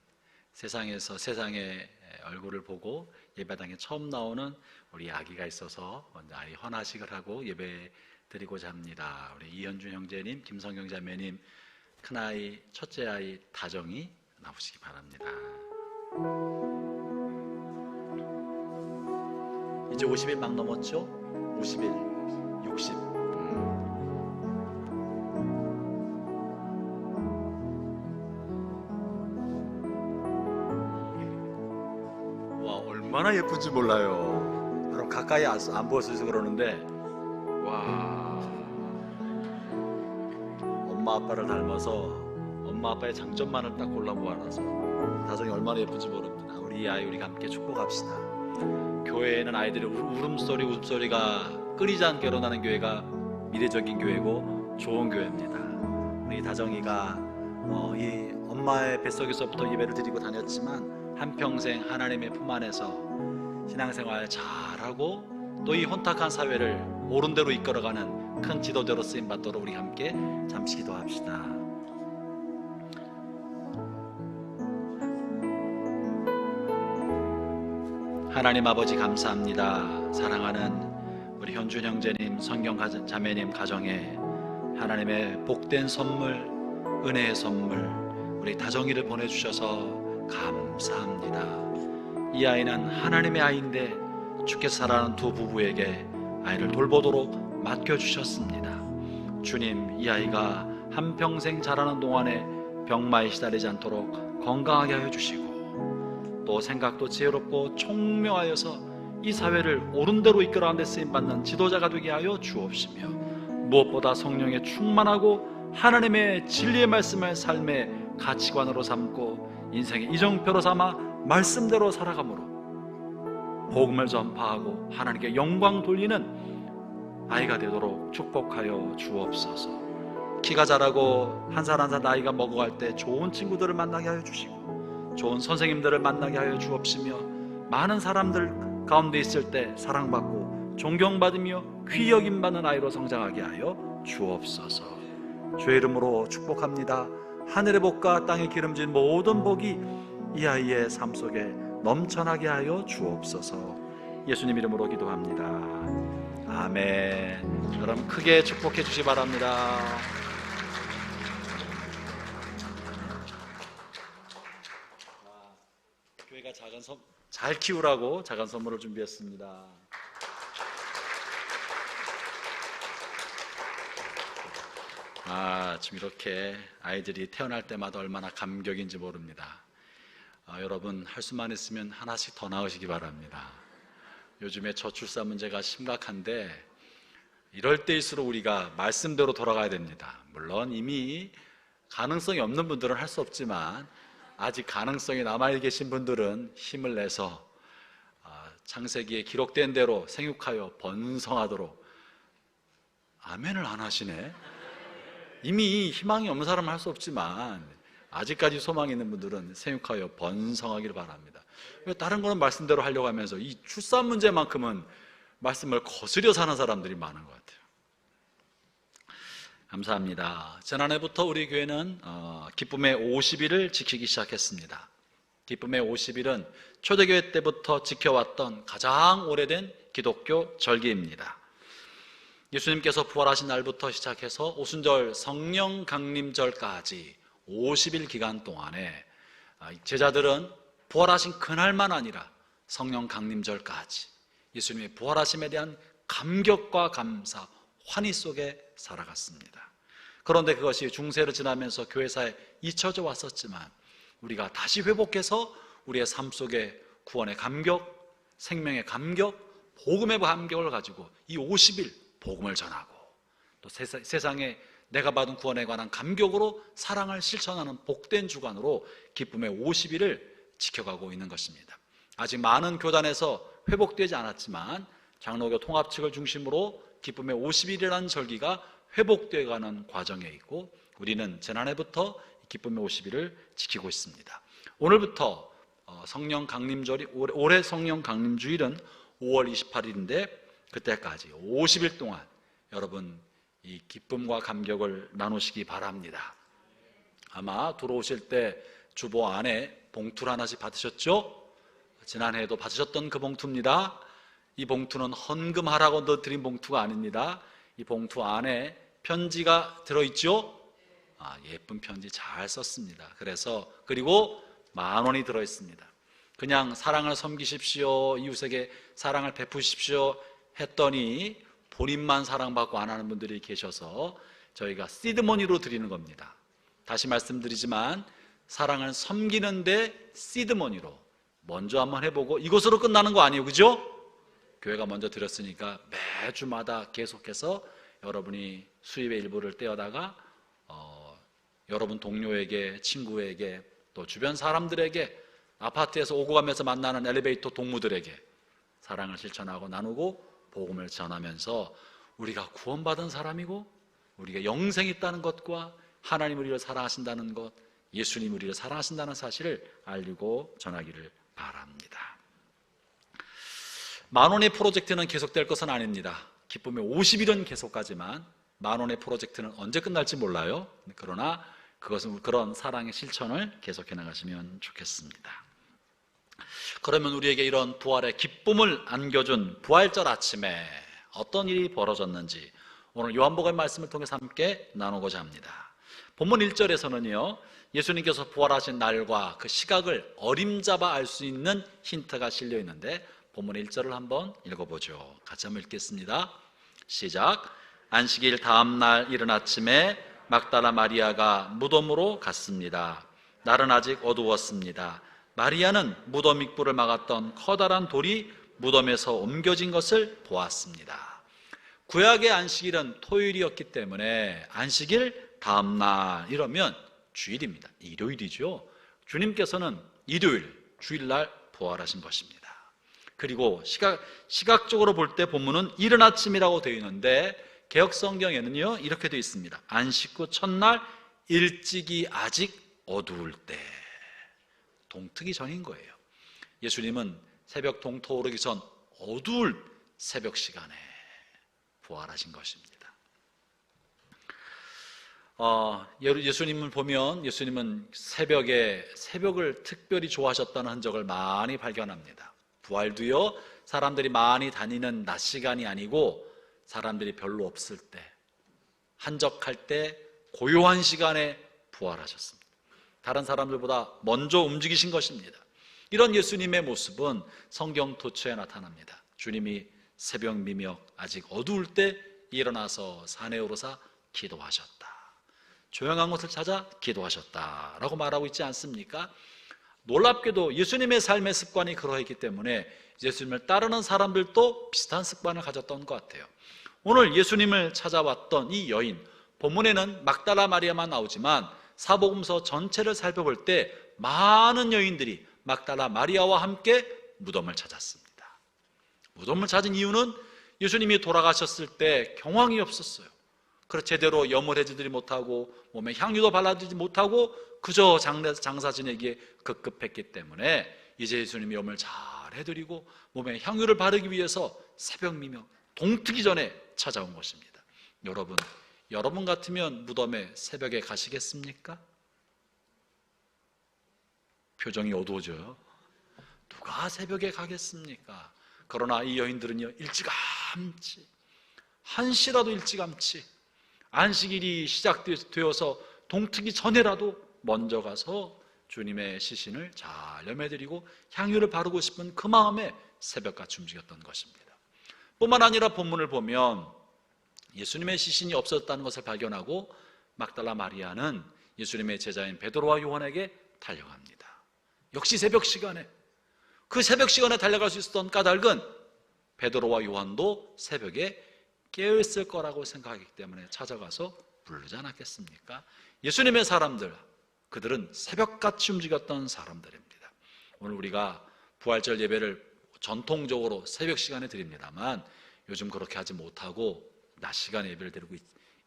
A: 세상에서 세상의 얼굴을 보고 예배당에 처음 나오는 우리 아기가 있어서 먼저 아이 헌화식을 하고 예배 드리고자 합니다. 우리 이현준 형제님, 김성경 자매님, 큰아이, 첫째 아이 다정이 나오시기 바랍니다. 이제 50일 막 넘었죠? 50일, 60. 와, 얼마나 예쁜지 몰라요. 여러분 가까이 안 보여서 그러는데, 와, 엄마 아빠를 닮아서 엄마 아빠의 장점만을 딱 골라 모아놔서 다정이 얼마나 예쁜지 모릅니다. 우리 아이 우리가 함께 축복합시다. 교회에는 아이들의 울음소리, 웃음소리가 끊이지 않게 일어나는 교회가 미래적인 교회고 좋은 교회입니다. 우리 다정이가 이 엄마의 뱃속에서부터 예배를 드리고 다녔지만 한평생 하나님의 품 안에서 신앙생활 잘하고 또 이 혼탁한 사회를 옳은 대로 이끌어가는 큰 지도자로 쓰임받도록 우리 함께 잠시 기도합시다. 하나님 아버지 감사합니다. 사랑하는 우리 현준 형제님, 성경 자매님 가정에 하나님의 복된 선물, 은혜의 선물 우리 다정이를 보내주셔서 감사합니다. 이 아이는 하나님의 아이인데 주께서 사랑하는 두 부부에게 아이를 돌보도록 맡겨주셨습니다. 주님, 이 아이가 한평생 자라는 동안에 병마에 시달리지 않도록 건강하게 하여 주시고 또 생각도 지혜롭고 총명하여서 이 사회를 옳은 대로 이끌어가는 데 쓰임받는 지도자가 되게 하여 주옵시며 무엇보다 성령에 충만하고 하나님의 진리의 말씀을 삶의 가치관으로 삼고 인생의 이정표로 삼아 말씀대로 살아감으로 복음을 전파하고 하나님께 영광 돌리는 아이가 되도록 축복하여 주옵소서. 키가 자라고 한 살 한 살 나이가 먹어갈 때 좋은 친구들을 만나게 하여 주시고 좋은 선생님들을 만나게 하여 주옵시며 많은 사람들 가운데 있을 때 사랑받고 존경받으며 귀 여김받는 아이로 성장하게 하여 주옵소서. 주의 이름으로 축복합니다. 하늘의 복과 땅에 기름진 모든 복이 이 아이의 삶 속에 넘쳐나게 하여 주옵소서. 예수님 이름으로 기도합니다. 아멘. 여러분 크게 축복해 주시기 바랍니다. 교회가 잘 키우라고 작은 선물을 준비했습니다. 지금 이렇게 아이들이 태어날 때마다 얼마나 감격인지 모릅니다. 여러분 할 수만 있으면 하나씩 더 낳으시기 바랍니다. 요즘에 저출산 문제가 심각한데 이럴 때일수록 우리가 말씀대로 돌아가야 됩니다. 물론 이미 가능성이 없는 분들은 할 수 없지만 아직 가능성이 남아 계신 분들은 힘을 내서 창세기에 기록된 대로 생육하여 번성하도록. 아멘을 안 하시네. 이미 희망이 없는 사람은 할 수 없지만 아직까지 소망이 있는 분들은 생육하여 번성하기를 바랍니다. 다른 거는 말씀대로 하려고 하면서 이 출산 문제만큼은 말씀을 거스려 사는 사람들이 많은 것 같아요. 감사합니다. 지난해부터 우리 교회는 기쁨의 50일을 지키기 시작했습니다. 기쁨의 50일은 초대교회 때부터 지켜왔던 가장 오래된 기독교 절기입니다. 예수님께서 부활하신 날부터 시작해서 오순절 성령 강림절까지 50일 기간 동안에 제자들은 부활하신 그날만 아니라 성령 강림절까지 예수님의 부활하심에 대한 감격과 감사, 환희 속에 살아갔습니다. 그런데 그것이 중세를 지나면서 교회사에 잊혀져 왔었지만 우리가 다시 회복해서 우리의 삶 속에 구원의 감격, 생명의 감격, 복음의 감격을 가지고 이 50일 복음을 전하고 또 세상에 내가 받은 구원에 관한 감격으로 사랑을 실천하는 복된 주간으로 기쁨의 50일을 지켜가고 있는 것입니다. 아직 많은 교단에서 회복되지 않았지만 장로교 통합 측을 중심으로 기쁨의 50일이라는 절기가 회복되어가는 과정에 있고 우리는 지난해부터 기쁨의 50일을 지키고 있습니다. 오늘부터 성령 강림절이 올해 성령 강림주일은 5월 28일인데 그때까지 50일 동안 여러분 이 기쁨과 감격을 나누시기 바랍니다. 아마 들어오실 때 주보 안에 봉투를 하나씩 받으셨죠? 지난해에도 받으셨던 그 봉투입니다. 이 봉투는 헌금하라고 드린 봉투가 아닙니다. 이 봉투 안에 편지가 들어있죠? 예쁜 편지 잘 썼습니다. 그리고 10,000원이 들어있습니다. 그냥 사랑을 섬기십시오, 이웃에게 사랑을 베푸십시오 했더니 본인만 사랑받고 안 하는 분들이 계셔서 저희가 시드머니로 드리는 겁니다. 다시 말씀드리지만 사랑을 섬기는데 시드머니로 먼저 한번 해보고 이것으로 끝나는 거 아니에요, 그죠? 교회가 먼저 드렸으니까 매주마다 계속해서 여러분이 수입의 일부를 떼어다가 여러분 동료에게, 친구에게, 또 주변 사람들에게, 아파트에서 오고 가면서 만나는 엘리베이터 동무들에게 사랑을 실천하고 나누고 복음을 전하면서 우리가 구원받은 사람이고 우리가 영생이 있다는 것과 하나님 우리를 사랑하신다는 것, 예수님 우리를 사랑하신다는 사실을 알리고 전하기를 바랍니다. 10,000원의 프로젝트는 계속될 것은 아닙니다. 기쁨의 50일은 계속하지만 10,000원의 프로젝트는 언제 끝날지 몰라요. 그러나 그것은 그런 사랑의 실천을 계속해 나가시면 좋겠습니다. 그러면 우리에게 이런 부활의 기쁨을 안겨준 부활절 아침에 어떤 일이 벌어졌는지 오늘 요한복음의 말씀을 통해서 함께 나누고자 합니다. 본문 1절에서는요 예수님께서 부활하신 날과 그 시각을 어림잡아 알 수 있는 힌트가 실려 있는데 본문 1절을 한번 읽어보죠. 같이 한번 읽겠습니다. 시작. 안식일 다음 날 이른 아침에 막달라 마리아가 무덤으로 갔습니다. 날은 아직 어두웠습니다. 마리아는 무덤 입구를 막았던 커다란 돌이 무덤에서 옮겨진 것을 보았습니다. 구약의 안식일은 토요일이었기 때문에 안식일 다음 날 이러면 주일입니다. 일요일이죠. 주님께서는 일요일, 주일날 부활하신 것입니다. 그리고 시각적으로 볼 때 본문은 이른 아침이라고 되어 있는데 개역성경에는요 이렇게 되어 있습니다. 안식 후 첫날 일찍이 아직 어두울 때, 동트기 전인 거예요. 예수님은 새벽 동토 오르기 전 어두울 새벽 시간에 부활하신 것입니다. 예수님을 보면 예수님은 새벽을 특별히 좋아하셨다는 흔적을 많이 발견합니다. 부활도요 사람들이 많이 다니는 낮 시간이 아니고 사람들이 별로 없을 때, 한적할 때, 고요한 시간에 부활하셨습니다. 다른 사람들보다 먼저 움직이신 것입니다. 이런 예수님의 모습은 성경 도처에 나타납니다. 주님이 새벽 미명 아직 어두울 때 일어나서 산에 오르사 기도하셨다. 조용한 곳을 찾아 기도하셨다라고 말하고 있지 않습니까? 놀랍게도 예수님의 삶의 습관이 그러했기 때문에 예수님을 따르는 사람들도 비슷한 습관을 가졌던 것 같아요. 오늘 예수님을 찾아왔던 이 여인, 본문에는 막달라 마리아만 나오지만 사복음서 전체를 살펴볼 때 많은 여인들이 막달라 마리아와 함께 무덤을 찾았습니다. 무덤을 찾은 이유는 예수님이 돌아가셨을 때 경황이 없었어요. 그래서 제대로 염을 해주지 못하고 몸에 향유도 발라주지 못하고 그저 장사 지내기에 급급했기 때문에 이제 예수님이 염을 잘 해드리고 몸에 향유를 바르기 위해서 새벽 미명 동트기 전에 찾아온 것입니다. 여러분, 여러분 같으면 무덤에 새벽에 가시겠습니까? 표정이 어두워져요. 누가 새벽에 가겠습니까? 그러나 이 여인들은요, 일찌감치, 한시라도 일찌감치 안식일이 시작되어서 동트기 전에라도 먼저 가서 주님의 시신을 잘 염해드리고 향유를 바르고 싶은 그 마음에 새벽같이 움직였던 것입니다. 뿐만 아니라 본문을 보면 예수님의 시신이 없어졌다는 것을 발견하고 막달라 마리아는 예수님의 제자인 베드로와 요한에게 달려갑니다. 역시 새벽 시간에, 그 새벽 시간에 달려갈 수 있었던 까닭은 베드로와 요한도 새벽에 깨어있을 거라고 생각하기 때문에 찾아가서 부르지 않았겠습니까? 예수님의 사람들, 그들은 새벽같이 움직였던 사람들입니다. 오늘 우리가 부활절 예배를 전통적으로 새벽 시간에 드립니다만 요즘 그렇게 하지 못하고 낮 시간에 예배를 드리고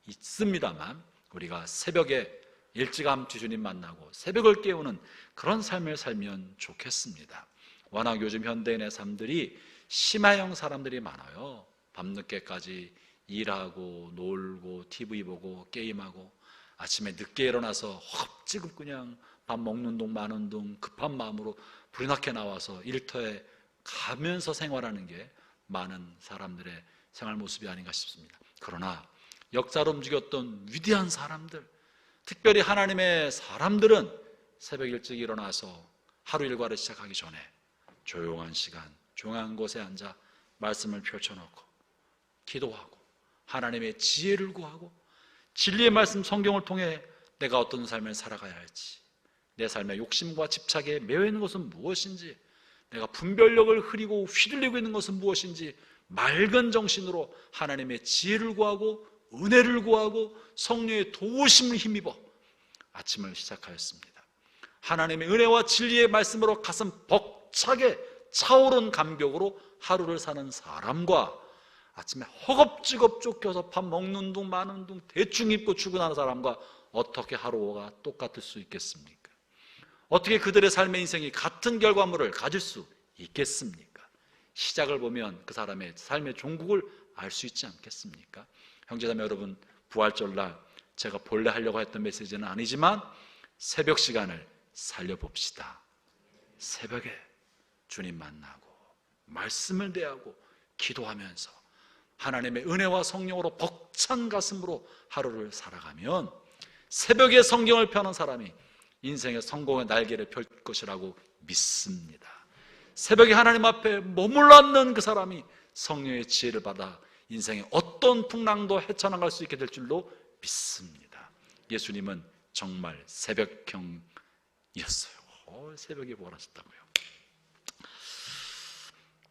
A: 있습니다만 우리가 새벽에 일찌감치 주님 만나고 새벽을 깨우는 그런 삶을 살면 좋겠습니다. 워낙 요즘 현대인의 삶들이 심화형 사람들이 많아요. 밤늦게까지 일하고 놀고 TV 보고 게임하고 아침에 늦게 일어나서 헛지급 그냥 밥 먹는 둥 마는 둥 급한 마음으로 불이 나게 나와서 일터에 가면서 생활하는 게 많은 사람들의 생활 모습이 아닌가 싶습니다. 그러나 역사로 움직였던 위대한 사람들, 특별히 하나님의 사람들은 새벽 일찍 일어나서 하루 일과를 시작하기 전에 조용한 시간, 조용한 곳에 앉아 말씀을 펼쳐놓고 기도하고 하나님의 지혜를 구하고 진리의 말씀 성경을 통해 내가 어떤 삶을 살아가야 할지, 내 삶의 욕심과 집착에 매여 있는 것은 무엇인지, 내가 분별력을 흐리고 휘둘리고 있는 것은 무엇인지 맑은 정신으로 하나님의 지혜를 구하고 은혜를 구하고 성령의 도우심을 힘입어 아침을 시작하였습니다. 하나님의 은혜와 진리의 말씀으로 가슴 벅차게 차오른 감격으로 하루를 사는 사람과 아침에 허겁지겁 쫓겨서 밥 먹는 둥 마는 둥 대충 입고 출근하는 사람과 어떻게 하루가 똑같을 수 있겠습니까? 어떻게 그들의 삶의 인생이 같은 결과물을 가질 수 있겠습니까? 시작을 보면 그 사람의 삶의 종국을 알 수 있지 않겠습니까? 형제자매 여러분, 부활절날 제가 본래 하려고 했던 메시지는 아니지만 새벽 시간을 살려봅시다. 새벽에 주님 만나고 말씀을 대하고 기도하면서 하나님의 은혜와 성령으로 벅찬 가슴으로 하루를 살아가면 새벽에 성경을 펴는 사람이 인생의 성공의 날개를 펼 것이라고 믿습니다. 새벽에 하나님 앞에 머물렀는 그 사람이 성령의 지혜를 받아 인생의 어떤 풍랑도 헤쳐나갈 수 있게 될 줄로 믿습니다. 예수님은 정말 새벽형이었어요. 새벽에 부활하셨다고요.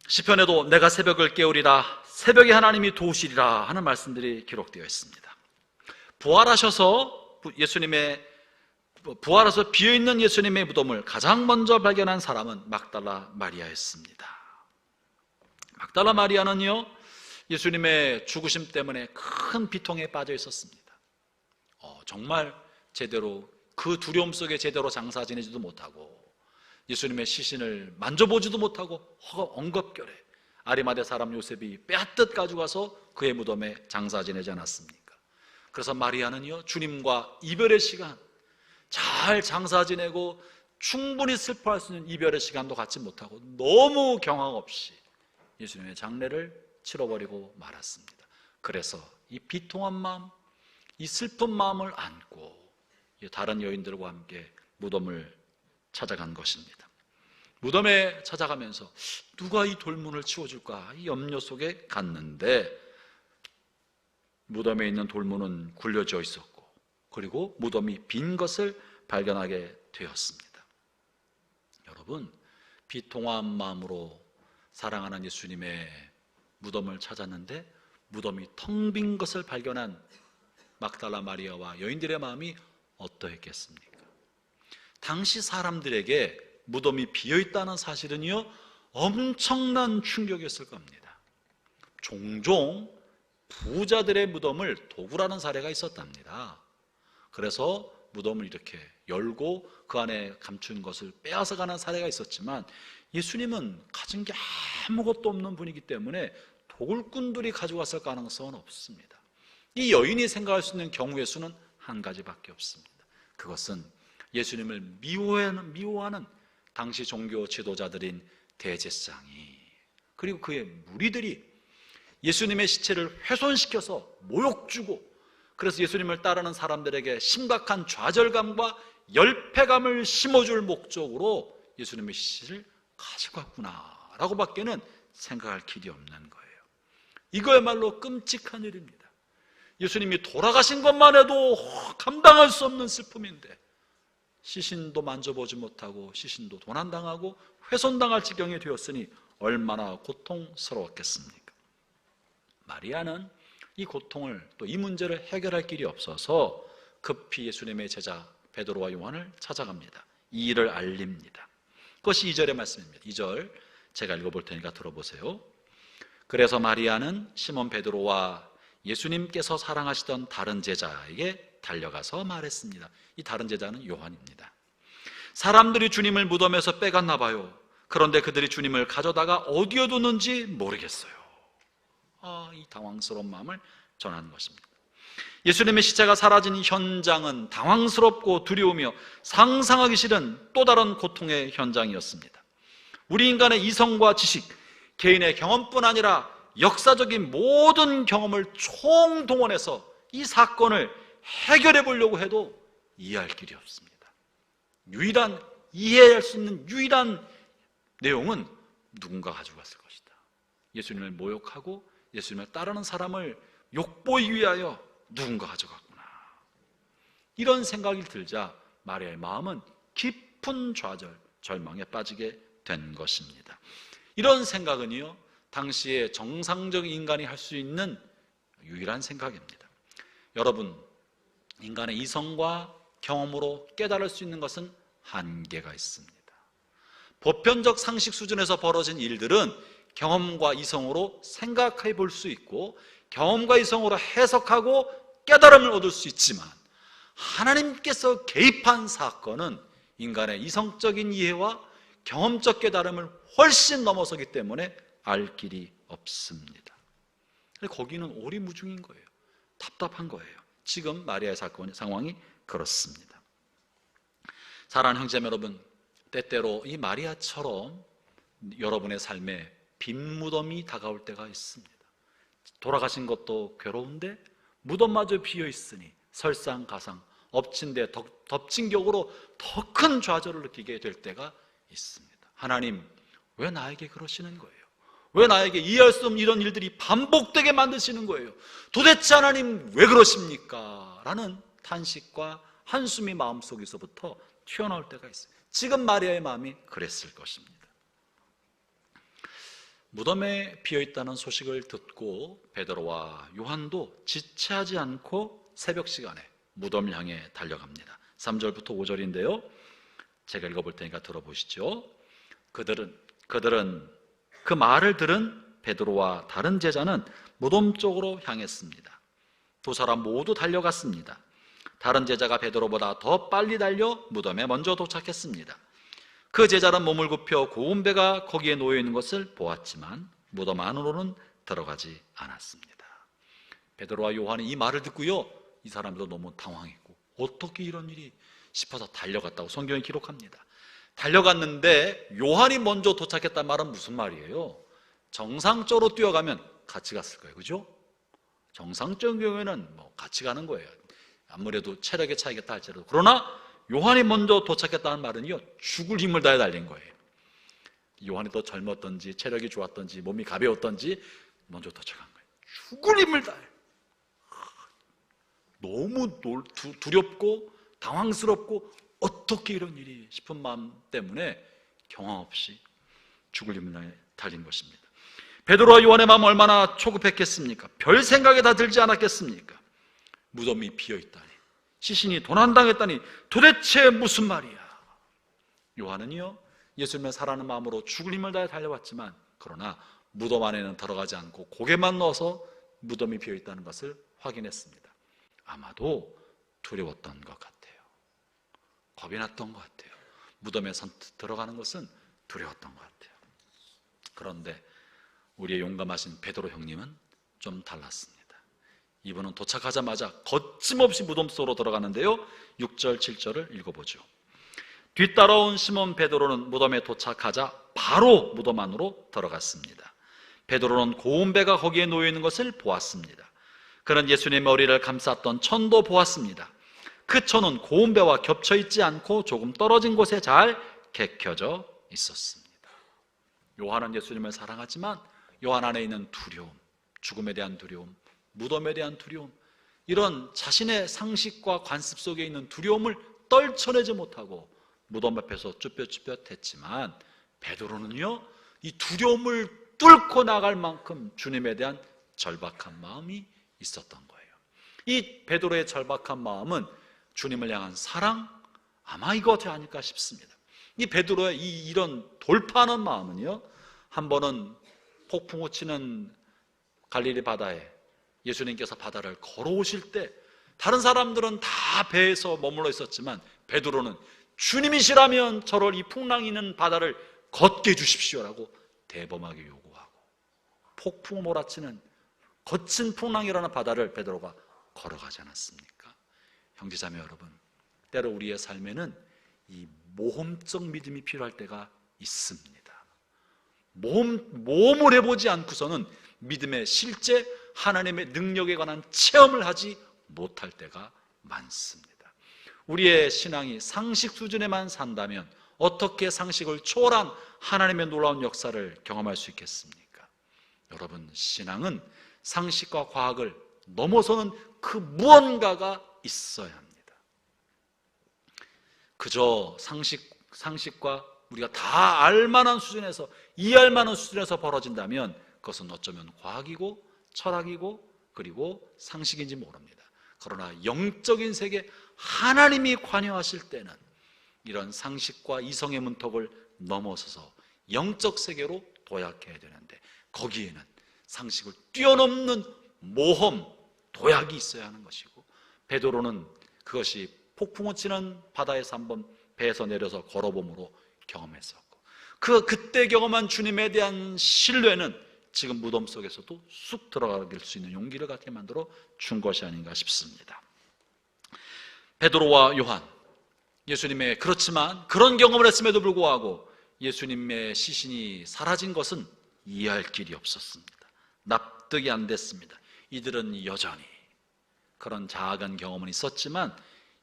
A: 시편에도 내가 새벽을 깨우리라, 새벽에 하나님이 도우시리라 하는 말씀들이 기록되어 있습니다. 부활하셔서 비어있는 예수님의 무덤을 가장 먼저 발견한 사람은 막달라 마리아였습니다. 막달라 마리아는요, 예수님의 죽으심 때문에 큰 비통에 빠져 있었습니다. 정말 제대로 그 두려움 속에 제대로 장사 지내지도 못하고 예수님의 시신을 만져보지도 못하고 엉겁결에 아리마대 사람 요셉이 빼앗듯 가져가서 그의 무덤에 장사 지내지 않았습니까? 그래서 마리아는요, 주님과 이별의 시간, 잘 장사 지내고 충분히 슬퍼할 수 있는 이별의 시간도 갖지 못하고 너무 경황 없이 예수님의 장례를 치러버리고 말았습니다. 그래서 이 비통한 마음, 이 슬픈 마음을 안고 다른 여인들과 함께 무덤을 찾아간 것입니다. 무덤에 찾아가면서 누가 이 돌문을 치워줄까 이 염려 속에 갔는데 무덤에 있는 돌문은 굴려져 있었고 그리고 무덤이 빈 것을 발견하게 되었습니다. 여러분, 비통한 마음으로 사랑하는 예수님의 무덤을 찾았는데 무덤이 텅 빈 것을 발견한 막달라 마리아와 여인들의 마음이 어떠했겠습니까? 당시 사람들에게 무덤이 비어있다는 사실은요, 엄청난 충격이었을 겁니다. 종종 부자들의 무덤을 도굴하는 사례가 있었답니다. 그래서 무덤을 이렇게 열고 그 안에 감춘 것을 빼앗아 가는 사례가 있었지만 예수님은 가진 게 아무것도 없는 분이기 때문에 도굴꾼들이 가져갔을 가능성은 없습니다. 이 여인이 생각할 수 있는 경우의 수는 한 가지밖에 없습니다. 그것은 예수님을 미워하는 당시 종교 지도자들인 대제사장이, 그리고 그의 무리들이 예수님의 시체를 훼손시켜서 모욕 주고, 그래서 예수님을 따르는 사람들에게 심각한 좌절감과 열패감을 심어줄 목적으로 예수님의 시체를 가져갔구나 라고 밖에는 생각할 길이 없는 거예요. 이거야말로 끔찍한 일입니다. 예수님이 돌아가신 것만 해도 감당할 수 없는 슬픔인데, 시신도 만져보지 못하고 시신도 도난당하고 훼손당할 지경이 되었으니 얼마나 고통스러웠겠습니까? 마리아는 이 고통을, 또 이 문제를 해결할 길이 없어서 급히 예수님의 제자 베드로와 요한을 찾아갑니다. 이 일을 알립니다. 그것이 2절의 말씀입니다. 2절 제가 읽어볼 테니까 들어보세요. 그래서 마리아는 시몬 베드로와 예수님께서 사랑하시던 다른 제자에게 달려가서 말했습니다. 이 다른 제자는 요한입니다. 사람들이 주님을 무덤에서 빼갔나 봐요. 그런데 그들이 주님을 가져다가 어디에 뒀는지 모르겠어요. 이 당황스러운 마음을 전하는 것입니다. 예수님의 시체가 사라진 현장은 당황스럽고 두려우며 상상하기 싫은 또 다른 고통의 현장이었습니다. 우리 인간의 이성과 지식, 개인의 경험뿐 아니라 역사적인 모든 경험을 총동원해서 이 사건을 해결해 보려고 해도 이해할 길이 없습니다. 이해할 수 있는 유일한 내용은 누군가 가지고 갔을 것이다. 예수님을 모욕하고 예수님을 따르는 사람을 욕보이기 위하여 누군가 가져갔구나. 이런 생각이 들자 마리아의 마음은 깊은 좌절, 절망에 빠지게 된 것입니다. 이런 생각은요, 당시에 정상적인 인간이 할 수 있는 유일한 생각입니다. 여러분, 인간의 이성과 경험으로 깨달을 수 있는 것은 한계가 있습니다. 보편적 상식 수준에서 벌어진 일들은 경험과 이성으로 생각해 볼 수 있고, 경험과 이성으로 해석하고 깨달음을 얻을 수 있지만, 하나님께서 개입한 사건은 인간의 이성적인 이해와 경험적 깨달음을 훨씬 넘어서기 때문에 알 길이 없습니다. 거기는 오리무중인 거예요. 답답한 거예요. 지금 마리아의 상황이 그렇습니다. 사랑하는 형제 여러분, 때때로 이 마리아처럼 여러분의 삶에 빈 무덤이 다가올 때가 있습니다. 돌아가신 것도 괴로운데 무덤마저 비어 있으니 설상가상, 엎친 데 덮친 격으로 더 큰 좌절을 느끼게 될 때가 있습니다. 하나님, 왜 나에게 그러시는 거예요? 왜 나에게 이해할 수 없는 이런 일들이 반복되게 만드시는 거예요? 도대체 하나님 왜 그러십니까? 라는 탄식과 한숨이 마음속에서부터 튀어나올 때가 있어요. 지금 마리아의 마음이 그랬을 것입니다. 무덤에 비어있다는 소식을 듣고 베드로와 요한도 지체하지 않고 새벽 시간에 무덤을 향해 달려갑니다. 3절부터 5절인데요. 제가 읽어볼 테니까 들어보시죠. 그들은 그 말을 들은 베드로와 다른 제자는 무덤 쪽으로 향했습니다. 두 사람 모두 달려갔습니다. 다른 제자가 베드로보다 더 빨리 달려 무덤에 먼저 도착했습니다. 그 제자는 몸을 굽혀 고운 배가 거기에 놓여 있는 것을 보았지만 무덤 안으로는 들어가지 않았습니다. 베드로와 요한이 이 말을 듣고요, 이 사람도 너무 당황했고 어떻게 이런 일이 싶어서 달려갔다고 성경이 기록합니다. 달려갔는데 요한이 먼저 도착했단 말은 무슨 말이에요? 정상적으로 뛰어가면 같이 갔을 거예요. 그죠? 정상적인 경우에는 같이 가는 거예요. 아무래도 체력의 차이겠다 할지라도. 그러나 요한이 먼저 도착했다는 말은요, 죽을 힘을 다해 달린 거예요. 요한이 더 젊었던지 체력이 좋았던지 몸이 가벼웠던지 먼저 도착한 거예요. 죽을 힘을 다해. 너무 두렵고 당황스럽고 어떻게 이런 일이 싶은 마음 때문에 경황 없이 죽을 힘을 달린 것입니다. 베드로와 요한의 마음 얼마나 초급했겠습니까? 별 생각이 다 들지 않았겠습니까? 무덤이 비어있다니, 시신이 도난당했다니 도대체 무슨 말이야? 요한은요, 예수님을 사랑하는 마음으로 죽을 힘을 다해 달려왔지만, 그러나 무덤 안에는 들어가지 않고 고개만 넣어서 무덤이 비어있다는 것을 확인했습니다. 아마도 두려웠던 것 같아요. 겁이 났던 것 같아요. 무덤에 들어가는 것은 두려웠던 것 같아요. 그런데 우리의 용감하신 베드로 형님은 좀 달랐습니다. 이분은 도착하자마자 거침없이 무덤 속으로 들어가는데요, 6절 7절을 읽어보죠. 뒤따라온 시몬 베드로는 무덤에 도착하자 바로 무덤 안으로 들어갔습니다. 베드로는 고운 배가 거기에 놓여 있는 것을 보았습니다. 그는 예수님의 머리를 감쌌던 천도 보았습니다. 그 천은 고운 배와 겹쳐 있지 않고 조금 떨어진 곳에 잘 개켜져 있었습니다. 요한은 예수님을 사랑하지만 요한 안에 있는 두려움, 죽음에 대한 두려움, 무덤에 대한 두려움, 이런 자신의 상식과 관습 속에 있는 두려움을 떨쳐내지 못하고 무덤 앞에서 쭈뼛쭈뼛했지만, 베드로는요, 이 두려움을 뚫고 나갈 만큼 주님에 대한 절박한 마음이 있었던 거예요. 이 베드로의 절박한 마음은 주님을 향한 사랑, 아마 이것이 아닐까 싶습니다. 이 베드로의 이런 돌파하는 마음은요, 한 번은 폭풍우 치는 갈릴리 바다에 예수님께서 바다를 걸어오실 때 다른 사람들은 다 배에서 머물러 있었지만 베드로는 주님이시라면 저를 이 풍랑이 있는 바다를 걷게 해주십시오라고 대범하게 요구하고, 폭풍 몰아치는 거친 풍랑이라는 바다를 베드로가 걸어가지 않았습니까? 형제자매 여러분, 때로 우리의 삶에는 이 모험적 믿음이 필요할 때가 있습니다. 모험을 해보지 않고서는 믿음의 실제 하나님의 능력에 관한 체험을 하지 못할 때가 많습니다. 우리의 신앙이 상식 수준에만 산다면 어떻게 상식을 초월한 하나님의 놀라운 역사를 경험할 수 있겠습니까? 여러분, 신앙은 상식과 과학을 넘어서는 그 무언가가 있어야 합니다. 그저 상식과 우리가 다 알만한 수준에서, 이해할 만한 수준에서 벌어진다면 그것은 어쩌면 과학이고 철학이고 그리고 상식인지 모릅니다. 그러나 영적인 세계, 하나님이 관여하실 때는 이런 상식과 이성의 문턱을 넘어서서 영적 세계로 도약해야 되는데, 거기에는 상식을 뛰어넘는 모험, 도약이 있어야 하는 것이고, 베드로는 그것이 폭풍우 치는 바다에서 한번 배에서 내려서 걸어봄으로 경험했었고, 그때 경험한 주님에 대한 신뢰는 지금 무덤 속에서도 쑥 들어갈 수 있는 용기를 갖게 만들어 준 것이 아닌가 싶습니다. 베드로와 요한, 예수님의, 그렇지만 그런 경험을 했음에도 불구하고 예수님의 시신이 사라진 것은 이해할 길이 없었습니다. 납득이 안 됐습니다. 이들은 여전히 그런 작은 경험은 있었지만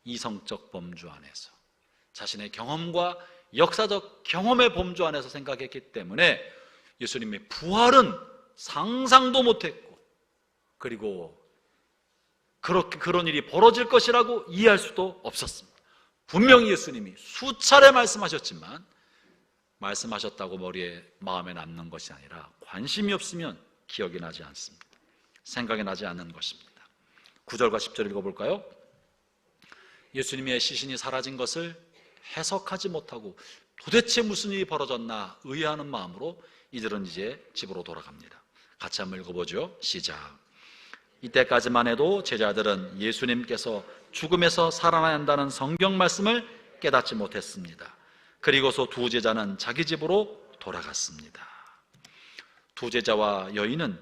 A: 이성적 범주 안에서, 자신의 경험과 역사적 경험의 범주 안에서 생각했기 때문에 예수님의 부활은 상상도 못했고, 그리고 그런 일이 벌어질 것이라고 이해할 수도 없었습니다. 분명히 예수님이 수차례 말씀하셨지만 말씀하셨다고 마음에 남는 것이 아니라 관심이 없으면 기억이 나지 않습니다. 생각이 나지 않는 것입니다. 9절과 10절 읽어볼까요? 예수님의 시신이 사라진 것을 해석하지 못하고 도대체 무슨 일이 벌어졌나 의아하는 마음으로 이들은 이제 집으로 돌아갑니다. 같이 한번 읽어보죠. 시작. 이때까지만 해도 제자들은 예수님께서 죽음에서 살아나야 한다는 성경 말씀을 깨닫지 못했습니다. 그리고서 두 제자는 자기 집으로 돌아갔습니다. 두 제자와 여인은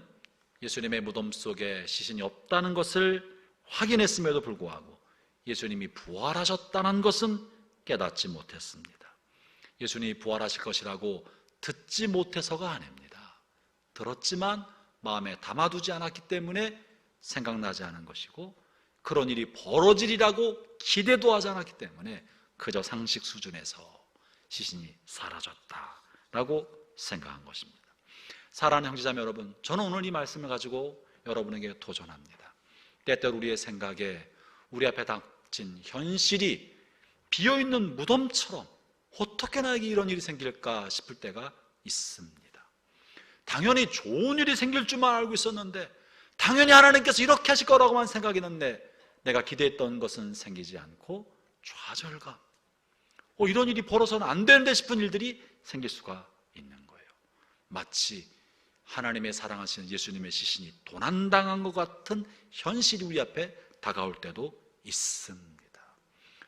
A: 예수님의 무덤 속에 시신이 없다는 것을 확인했음에도 불구하고 예수님이 부활하셨다는 것은 깨닫지 못했습니다. 예수님이 부활하실 것이라고 듣지 못해서가 아닙니다. 들었지만 마음에 담아두지 않았기 때문에 생각나지 않은 것이고, 그런 일이 벌어지리라고 기대도 하지 않았기 때문에 그저 상식 수준에서 시신이 사라졌다라고 생각한 것입니다. 사랑하는 형제자매 여러분, 저는 오늘 이 말씀을 가지고 여러분에게 도전합니다. 때때로 우리의 생각에 우리 앞에 닥친 현실이 비어있는 무덤처럼 어떻게 나에게 이런 일이 생길까 싶을 때가 있습니다. 당연히 좋은 일이 생길 줄만 알고 있었는데, 당연히 하나님께서 이렇게 하실 거라고만 생각했는데 내가 기대했던 것은 생기지 않고 좌절감, 이런 일이 벌어서는 안 되는데 싶은 일들이 생길 수가 있는 거예요. 마치 하나님의 사랑하시는 예수님의 시신이 도난당한 것 같은 현실이 우리 앞에 다가올 때도 있습니다.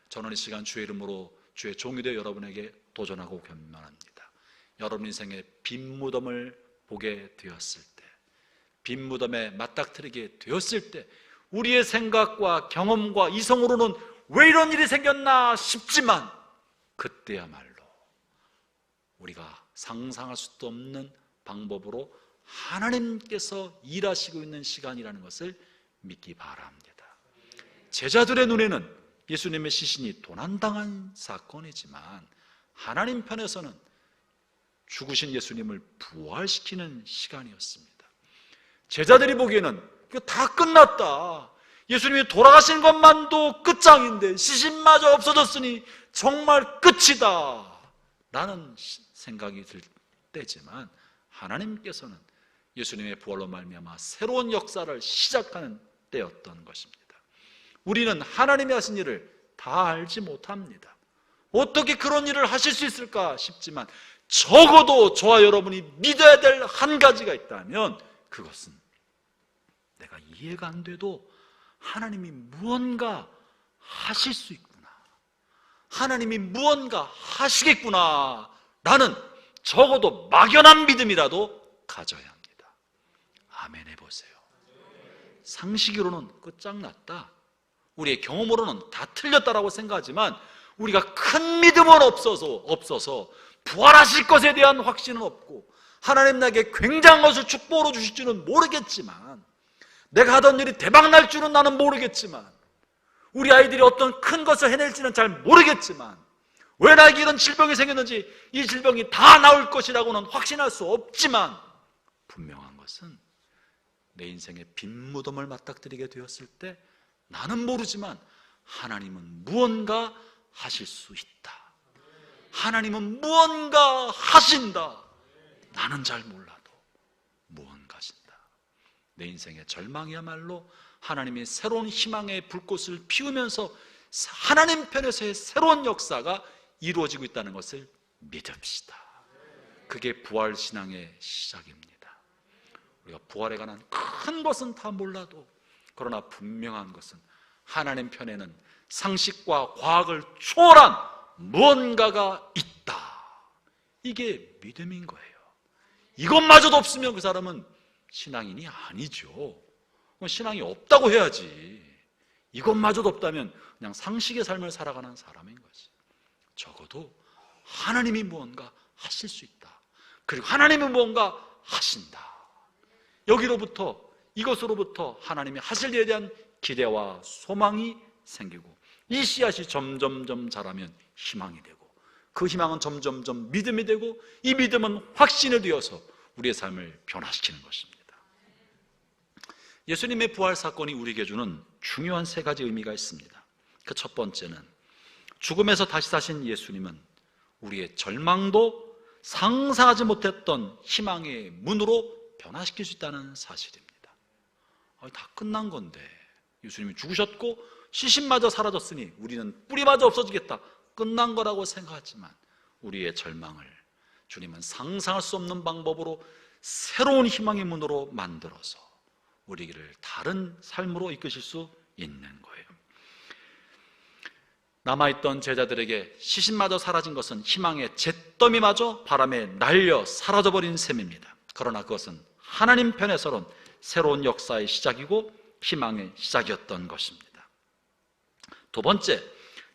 A: 저는 이 시간 주의 이름으로 주의 종이 되어 여러분에게 도전하고 권면합니다. 여러분 인생의 빈 무덤을 보게 되었을 때, 빈 무덤에 맞닥뜨리게 되었을 때 우리의 생각과 경험과 이성으로는 왜 이런 일이 생겼나 싶지만 그때야말로 우리가 상상할 수도 없는 방법으로 하나님께서 일하시고 있는 시간이라는 것을 믿기 바랍니다. 제자들의 눈에는 예수님의 시신이 도난당한 사건이지만 하나님 편에서는 죽으신 예수님을 부활시키는 시간이었습니다. 제자들이 보기에는 이거 다 끝났다, 예수님이 돌아가신 것만도 끝장인데 시신마저 없어졌으니 정말 끝이다 라는 생각이 들 때지만 하나님께서는 예수님의 부활로 말미암아 새로운 역사를 시작하는 때였던 것입니다. 우리는 하나님이 하신 일을 다 알지 못합니다. 어떻게 그런 일을 하실 수 있을까 싶지만 적어도 저와 여러분이 믿어야 될 한 가지가 있다면 그것은 내가 이해가 안 돼도 하나님이 무언가 하실 수 있구나, 하나님이 무언가 하시겠구나 라는 적어도 막연한 믿음이라도 가져야 합니다. 아멘 해보세요. 상식으로는 끝장났다, 우리의 경험으로는 다 틀렸다라고 생각하지만 우리가 큰 믿음은 없어서 부활하실 것에 대한 확신은 없고 하나님 나에게 굉장한 것을 축복으로 주실 줄은 모르겠지만, 내가 하던 일이 대박 날 줄은 나는 모르겠지만, 우리 아이들이 어떤 큰 것을 해낼지는 잘 모르겠지만, 왜 나에게 이런 질병이 생겼는지 이 질병이 다 나을 것이라고는 확신할 수 없지만 분명한 것은 내 인생의 빈 무덤을 맞닥뜨리게 되었을 때 나는 모르지만 하나님은 무언가 하실 수 있다, 하나님은 무언가 하신다, 나는 잘 몰라도 무언가 하신다. 내 인생의 절망이야말로 하나님이 새로운 희망의 불꽃을 피우면서 하나님 편에서의 새로운 역사가 이루어지고 있다는 것을 믿읍시다. 그게 부활신앙의 시작입니다. 우리가 부활에 관한 큰 것은 다 몰라도 그러나 분명한 것은 하나님 편에는 상식과 과학을 초월한 무언가가 있다, 이게 믿음인 거예요. 이것마저도 없으면 그 사람은 신앙인이 아니죠. 신앙이 없다고 해야지. 이것마저도 없다면 그냥 상식의 삶을 살아가는 사람인 거지. 적어도 하나님이 무언가 하실 수 있다, 그리고 하나님이 무언가 하신다, 여기로부터, 이것으로부터 하나님이 하실 일에 대한 기대와 소망이 생기고 이 씨앗이 점점점 자라면 희망이 되고 그 희망은 점점점 믿음이 되고 이 믿음은 확신이 되어서 우리의 삶을 변화시키는 것입니다. 예수님의 부활 사건이 우리에게 주는 중요한 세 가지 의미가 있습니다. 그 첫 번째는 죽음에서 다시 사신 예수님은 우리의 절망도 상상하지 못했던 희망의 문으로 변화시킬 수 있다는 사실입니다. 다 끝난 건데 예수님이 죽으셨고 시신마저 사라졌으니 우리는 뿌리마저 없어지겠다, 끝난 거라고 생각하지만 우리의 절망을 주님은 상상할 수 없는 방법으로 새로운 희망의 문으로 만들어서 우리를 다른 삶으로 이끄실 수 있는 거예요. 남아있던 제자들에게 시신마저 사라진 것은 희망의 잿더미마저 바람에 날려 사라져버린 셈입니다. 그러나 그것은 하나님 편에서는 새로운 역사의 시작이고 희망의 시작이었던 것입니다. 두 번째,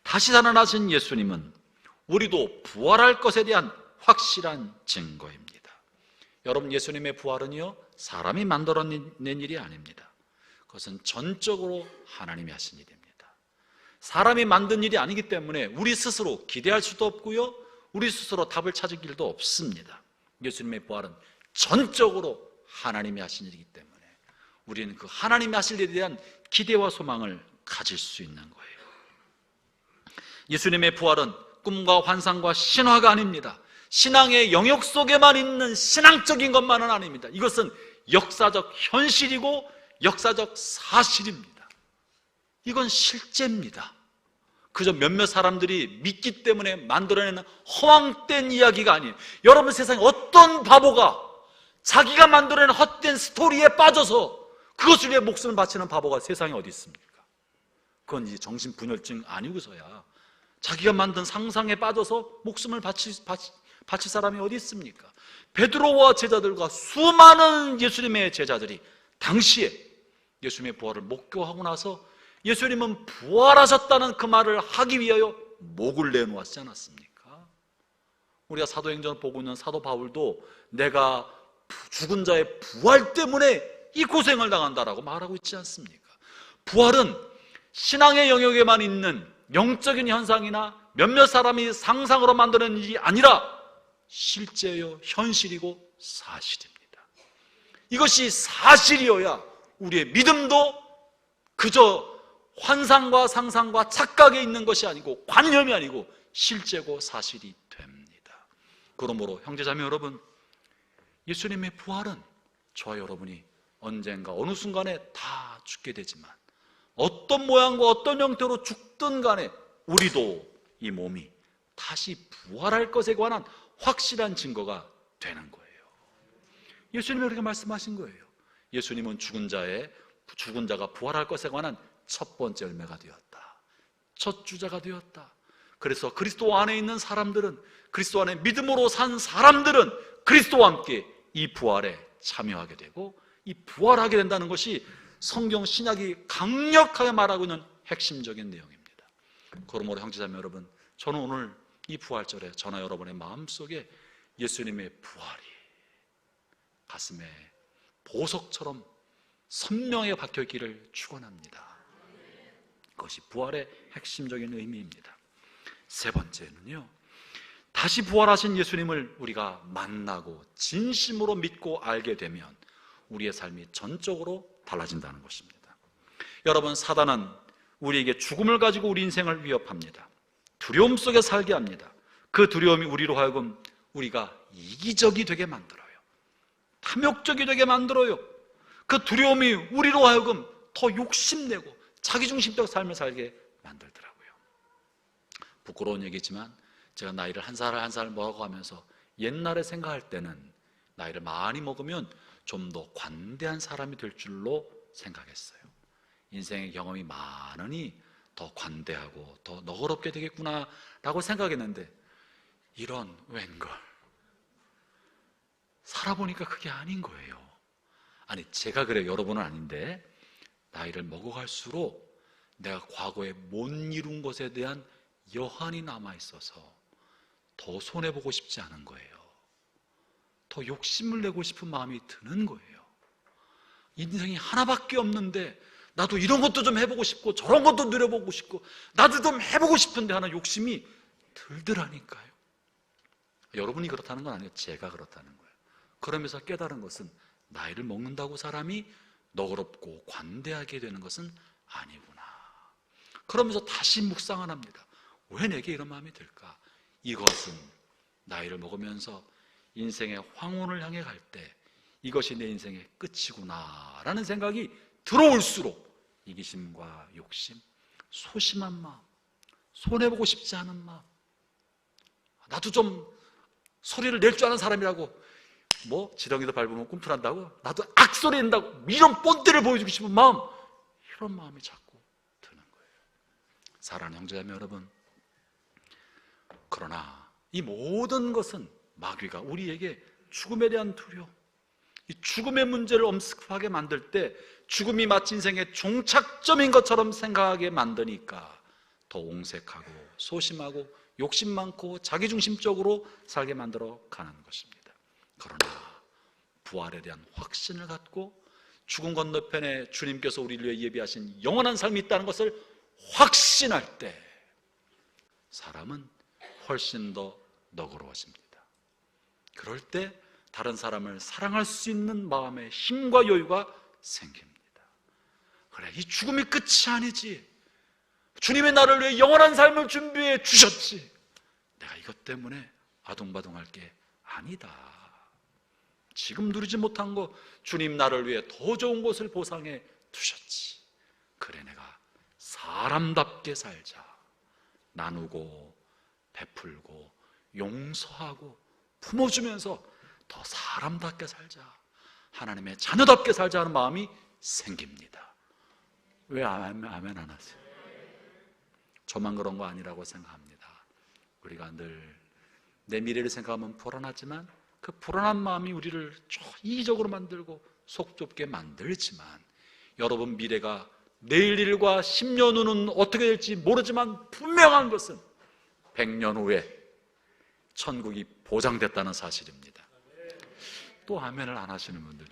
A: 다시 살아나신 예수님은 우리도 부활할 것에 대한 확실한 증거입니다. 여러분, 예수님의 부활은요, 사람이 만들어낸 일이 아닙니다. 그것은 전적으로 하나님이 하신 일입니다. 사람이 만든 일이 아니기 때문에 우리 스스로 기대할 수도 없고요, 우리 스스로 답을 찾을 길도 없습니다. 예수님의 부활은 전적으로 하나님이 하신 일이기 때문에 우리는 그 하나님이 하실 일에 대한 기대와 소망을 가질 수 있는 거예요. 예수님의 부활은 꿈과 환상과 신화가 아닙니다. 신앙의 영역 속에만 있는 신앙적인 것만은 아닙니다. 이것은 역사적 현실이고 역사적 사실입니다. 이건 실제입니다. 그저 몇몇 사람들이 믿기 때문에 만들어내는 허황된 이야기가 아니에요. 여러분, 세상에 어떤 바보가 자기가 만들어낸 헛된 스토리에 빠져서 그것을 위해 목숨을 바치는 바보가 세상에 어디 있습니까? 그건 이제 정신분열증 아니고서야 자기가 만든 상상에 빠져서 목숨을 바칠 사람이 어디 있습니까? 베드로와 제자들과 수많은 예수님의 제자들이 당시에 예수님의 부활을 목격하고 나서 예수님은 부활하셨다는 그 말을 하기 위하여 목을 내놓았지 않았습니까? 우리가 사도행전을 보고 있는 사도 바울도 내가 죽은 자의 부활 때문에 이 고생을 당한다라고 말하고 있지 않습니까? 부활은 신앙의 영역에만 있는 영적인 현상이나 몇몇 사람이 상상으로 만드는 일이 아니라 실제요, 현실이고 사실입니다. 이것이 사실이어야 우리의 믿음도 그저 환상과 상상과 착각에 있는 것이 아니고 관념이 아니고 실제고 사실이 됩니다. 그러므로 형제자매 여러분, 예수님의 부활은 저와 여러분이 언젠가 어느 순간에 다 죽게 되지만 어떤 모양과 어떤 형태로 죽든 간에 우리도 이 몸이 다시 부활할 것에 관한 확실한 증거가 되는 거예요. 예수님이 그렇게 말씀하신 거예요. 예수님은 죽은 자가 부활할 것에 관한 첫 번째 열매가 되었다. 첫 주자가 되었다. 그래서 그리스도 안에 있는 사람들은, 그리스도 안에 믿음으로 산 사람들은 그리스도와 함께 이 부활에 참여하게 되고 이 부활하게 된다는 것이 성경 신약이 강력하게 말하고 있는 핵심적인 내용입니다. 그러므로 형제자매 여러분, 저는 오늘 이 부활절에 저나 여러분의 마음속에 예수님의 부활이 가슴에 보석처럼 선명하게 박혀있기를 축원합니다. 그것이 부활의 핵심적인 의미입니다. 세 번째는요, 다시 부활하신 예수님을 우리가 만나고 진심으로 믿고 알게 되면 우리의 삶이 전적으로 달라진다는 것입니다. 여러분, 사단은 우리에게 죽음을 가지고 우리 인생을 위협합니다. 두려움 속에 살게 합니다. 그 두려움이 우리로 하여금 우리가 이기적이 되게 만들어요. 탐욕적이 되게 만들어요. 그 두려움이 우리로 하여금 더 욕심내고 자기중심적 삶을 살게 만들더라고요. 부끄러운 얘기지만 제가 나이를 한 살 한 살 먹어가면서 옛날에 생각할 때는 나이를 많이 먹으면 좀 더 관대한 사람이 될 줄로 생각했어요. 인생의 경험이 많으니 더 관대하고 더 너그럽게 되겠구나 라고 생각했는데 이런 웬걸, 살아보니까 그게 아닌 거예요. 아니, 제가 그래요. 여러분은 아닌데 나이를 먹어갈수록 내가 과거에 못 이룬 것에 대한 여한이 남아있어서 더 손해보고 싶지 않은 거예요. 더 욕심을 내고 싶은 마음이 드는 거예요. 인생이 하나밖에 없는데 나도 이런 것도 좀 해보고 싶고 저런 것도 누려보고 싶고 나도 좀 해보고 싶은데 하는 욕심이 들더라니까요. 여러분이 그렇다는 건 아니에요. 제가 그렇다는 거예요. 그러면서 깨달은 것은 나이를 먹는다고 사람이 너그럽고 관대하게 되는 것은 아니구나. 그러면서 다시 묵상을 합니다. 왜 내게 이런 마음이 들까? 이것은 나이를 먹으면서 인생의 황혼을 향해 갈 때 이것이 내 인생의 끝이구나 라는 생각이 들어올수록 이기심과 욕심, 소심한 마음, 손해보고 싶지 않은 마음, 나도 좀 소리를 낼 줄 아는 사람이라고, 뭐 지렁이도 밟으면 꿈틀한다고 나도 악소리 낸다고 이런 뻔때를 보여주고 싶은 마음, 이런 마음이 자꾸 드는 거예요. 사랑하는 형제자매 여러분, 그러나 이 모든 것은 마귀가 우리에게 죽음에 대한 두려움, 이 죽음의 문제를 엄습하게 만들 때 죽음이 마치 인생의 종착점인 것처럼 생각하게 만드니까 더 옹색하고 소심하고 욕심 많고 자기중심적으로 살게 만들어 가는 것입니다. 그러나 부활에 대한 확신을 갖고 죽음 건너편에 주님께서 우리를 위해 예비하신 영원한 삶이 있다는 것을 확신할 때 사람은 훨씬 더 너그러워집니다. 그럴 때 다른 사람을 사랑할 수 있는 마음의 힘과 여유가 생깁니다. 그래, 이 죽음이 끝이 아니지. 주님의 나를 위해 영원한 삶을 준비해 주셨지. 내가 이것 때문에 아둥바둥할 게 아니다. 지금 누리지 못한 거 주님 나를 위해 더 좋은 것을 보상해 두셨지. 그래, 내가 사람답게 살자. 나누고 베풀고 용서하고 품어주면서 더 사람답게 살자, 하나님의 자녀답게 살자 하는 마음이 생깁니다. 왜 아멘 안 하세요? 저만 그런 거 아니라고 생각합니다. 우리가 늘 내 미래를 생각하면 불안하지만 그 불안한 마음이 우리를 이기적으로 만들고 속 좁게 만들지만 여러분 미래가 내일 일과 10년 후는 어떻게 될지 모르지만 분명한 것은 100년 후에 천국이 보장됐다는 사실입니다. 또 아멘을 안 하시는 분들이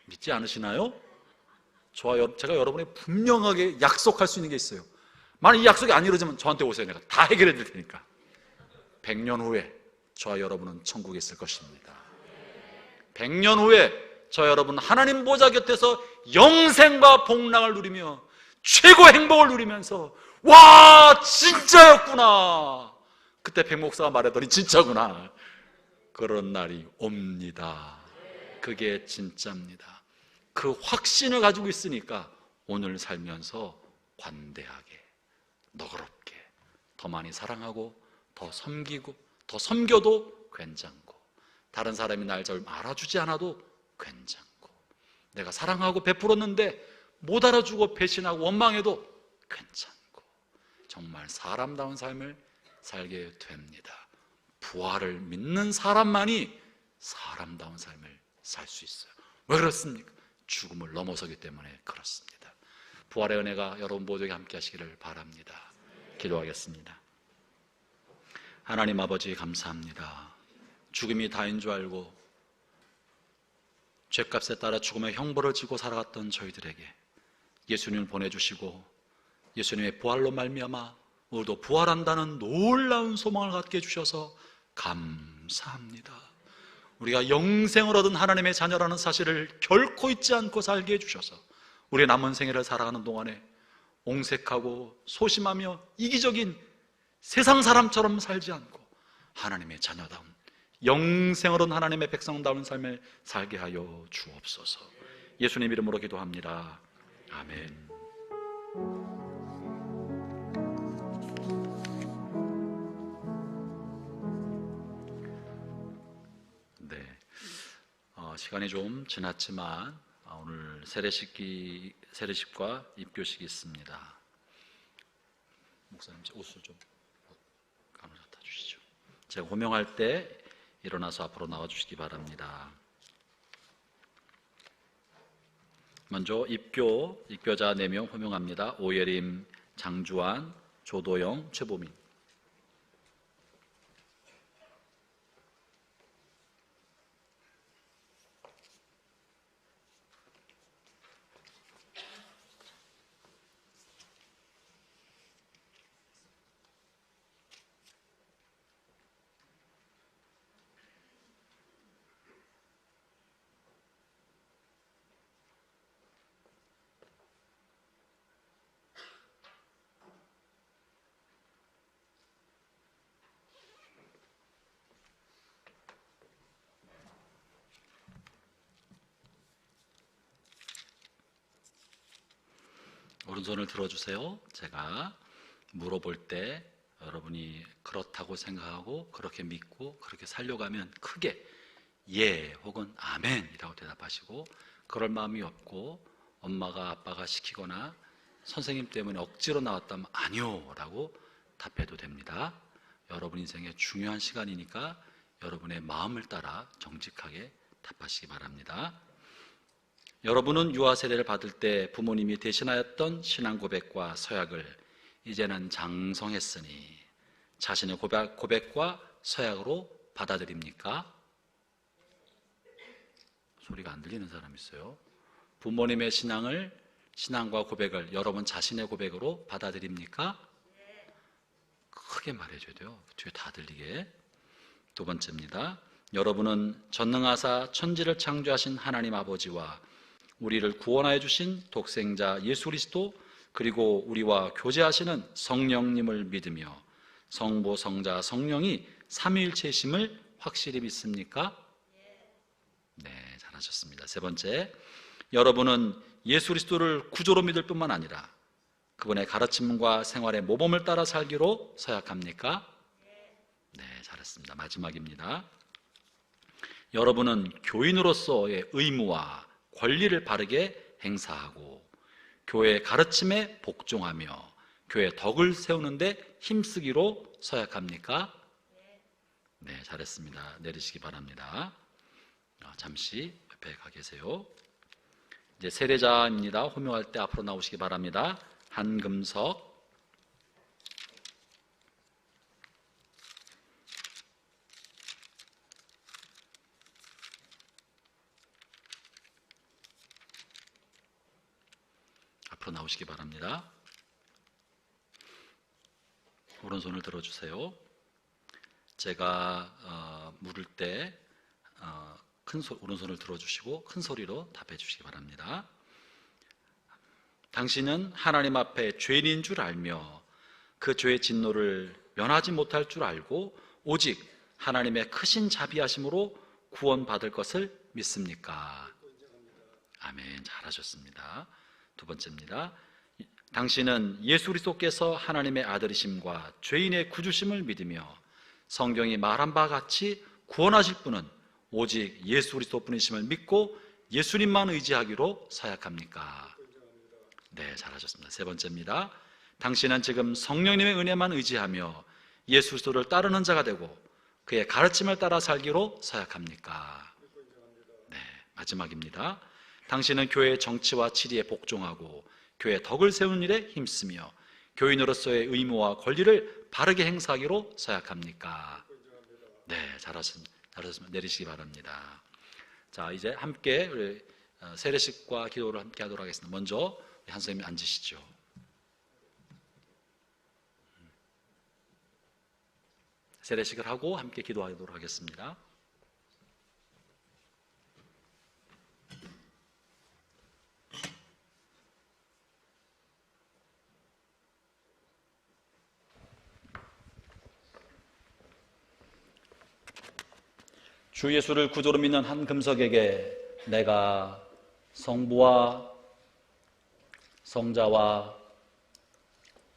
A: 믿지 않으시나요? 제가 여러분에 분명하게 약속할 수 있는 게 있어요. 만약 이 약속이 안 이루어지면 저한테 오세요. 내가 다 해결해 드릴 테니까. 100년 후에 저와 여러분은 천국에 있을 것입니다. 100년 후에 저 여러분 하나님 보좌 곁에서 영생과 복락을 누리며 최고의 행복을 누리면서 와 진짜였구나, 그때 백 목사가 말하더니 진짜구나, 그런 날이 옵니다. 그게 진짜입니다. 그 확신을 가지고 있으니까 오늘 살면서 관대하게, 너그럽게, 더 많이 사랑하고 더 섬기고, 더 섬겨도 괜찮고, 다른 사람이 날 잘 알아주지 않아도 괜찮고, 내가 사랑하고 베풀었는데 못 알아주고 배신하고 원망해도 괜찮고, 정말 사람다운 삶을 살게 됩니다. 부활을 믿는 사람만이 사람다운 삶을 살 수 있어요. 왜 그렇습니까? 죽음을 넘어서기 때문에 그렇습니다. 부활의 은혜가 여러분 모두에게 함께 하시기를 바랍니다. 기도하겠습니다. 하나님 아버지 감사합니다. 죽음이 다인 줄 알고 죄값에 따라 죽음의 형벌을 지고 살아갔던 저희들에게 예수님을 보내주시고 예수님의 부활로 말미암아 우리도 부활한다는 놀라운 소망을 갖게 해주셔서 감사합니다. 우리가 영생을 얻은 하나님의 자녀라는 사실을 결코 잊지 않고 살게 해주셔서 우리의 남은 생애를 살아가는 동안에 옹색하고 소심하며 이기적인 세상 사람처럼 살지 않고 하나님의 자녀다운 영생을 얻은 하나님의 백성다운 삶을 살게 하여 주옵소서. 예수님 이름으로 기도합니다. 아멘. 네, 시간이 좀 지났지만 오늘 세례식과 입교식이 있습니다. 목사님 옷을 좀 갖다 주시죠. 제가 호명할 때 일어나서 앞으로 나와 주시기 바랍니다. 먼저 입교자 4명 호명합니다. 오예림, 장주환, 조도영, 최보민. 오른손을 들어주세요. 제가 물어볼 때 여러분이 그렇다고 생각하고 그렇게 믿고 그렇게 살려가면 크게 예 혹은 아멘이라고 대답하시고, 그럴 마음이 없고 엄마가 아빠가 시키거나 선생님 때문에 억지로 나왔다면 아니요 라고 답해도 됩니다. 여러분 인생의 중요한 시간이니까 여러분의 마음을 따라 정직하게 답하시기 바랍니다. 여러분은 유아 세례를 받을 때 부모님이 대신하였던 신앙 고백과 서약을 이제는 장성했으니 자신의 고백과 서약으로 받아들입니까? 소리가 안 들리는 사람 있어요. 부모님의 신앙과 고백을 여러분 자신의 고백으로 받아들입니까? 크게 말해줘야 돼요. 뒤에 다 들리게. 두 번째입니다. 여러분은 전능하사 천지를 창조하신 하나님 아버지와 우리를 구원하여 주신 독생자 예수 그리스도, 그리고 우리와 교제하시는 성령님을 믿으며 성부, 성자, 성령이 삼위일체이심을 확실히 믿습니까? 네, 잘하셨습니다. 세 번째, 여러분은 예수 그리스도를 구조로 믿을 뿐만 아니라 그분의 가르침과 생활의 모범을 따라 살기로 서약합니까? 네, 잘했습니다. 마지막입니다. 여러분은 교인으로서의 의무와 권리를 바르게 행사하고 교회의 가르침에 복종하며 교회의 덕을 세우는데 힘쓰기로 서약합니까? 네, 잘했습니다. 내리시기 바랍니다. 잠시 옆에 가 계세요. 이제 세례자입니다. 호명할 때 앞으로 나오시기 바랍니다. 한금석, 앞으로 나오시기 바랍니다. 오른손을 들어주세요. 제가 물을 때 오른손을 들어주시고 큰 소리로 답해 주시기 바랍니다. 당신은 하나님 앞에 죄인인 줄 알며 그 죄의 진노를 면하지 못할 줄 알고 오직 하나님의 크신 자비하심으로 구원받을 것을 믿습니까? 아멘. 잘하셨습니다. 두 번째입니다. 당신은 예수 그리스도께서 하나님의 아들이심과 죄인의 구주심을 믿으며 성경이 말한 바와 같이 구원하실 분은 오직 예수 그리스도뿐이심을 믿고 예수님만 의지하기로 서약합니까? 네, 잘하셨습니다. 세 번째입니다. 당신은 지금 성령님의 은혜만 의지하며 예수 그리스도를 따르는 자가 되고 그의 가르침을 따라 살기로 서약합니까? 네, 마지막입니다. 당신은 교회의 정치와 치리에 복종하고 교회의 덕을 세우는 일에 힘쓰며 교인으로서의 의무와 권리를 바르게 행사하기로 서약합니까? 네, 잘하셨습니다. 내리시기 바랍니다. 자, 이제 함께 우리 세례식과 기도를 함께 하도록 하겠습니다. 먼저 한 선생님 앉으시죠. 세례식을 하고 함께 기도하도록 하겠습니다. 주 예수를 구주로 믿는 한금석에게 내가 성부와 성자와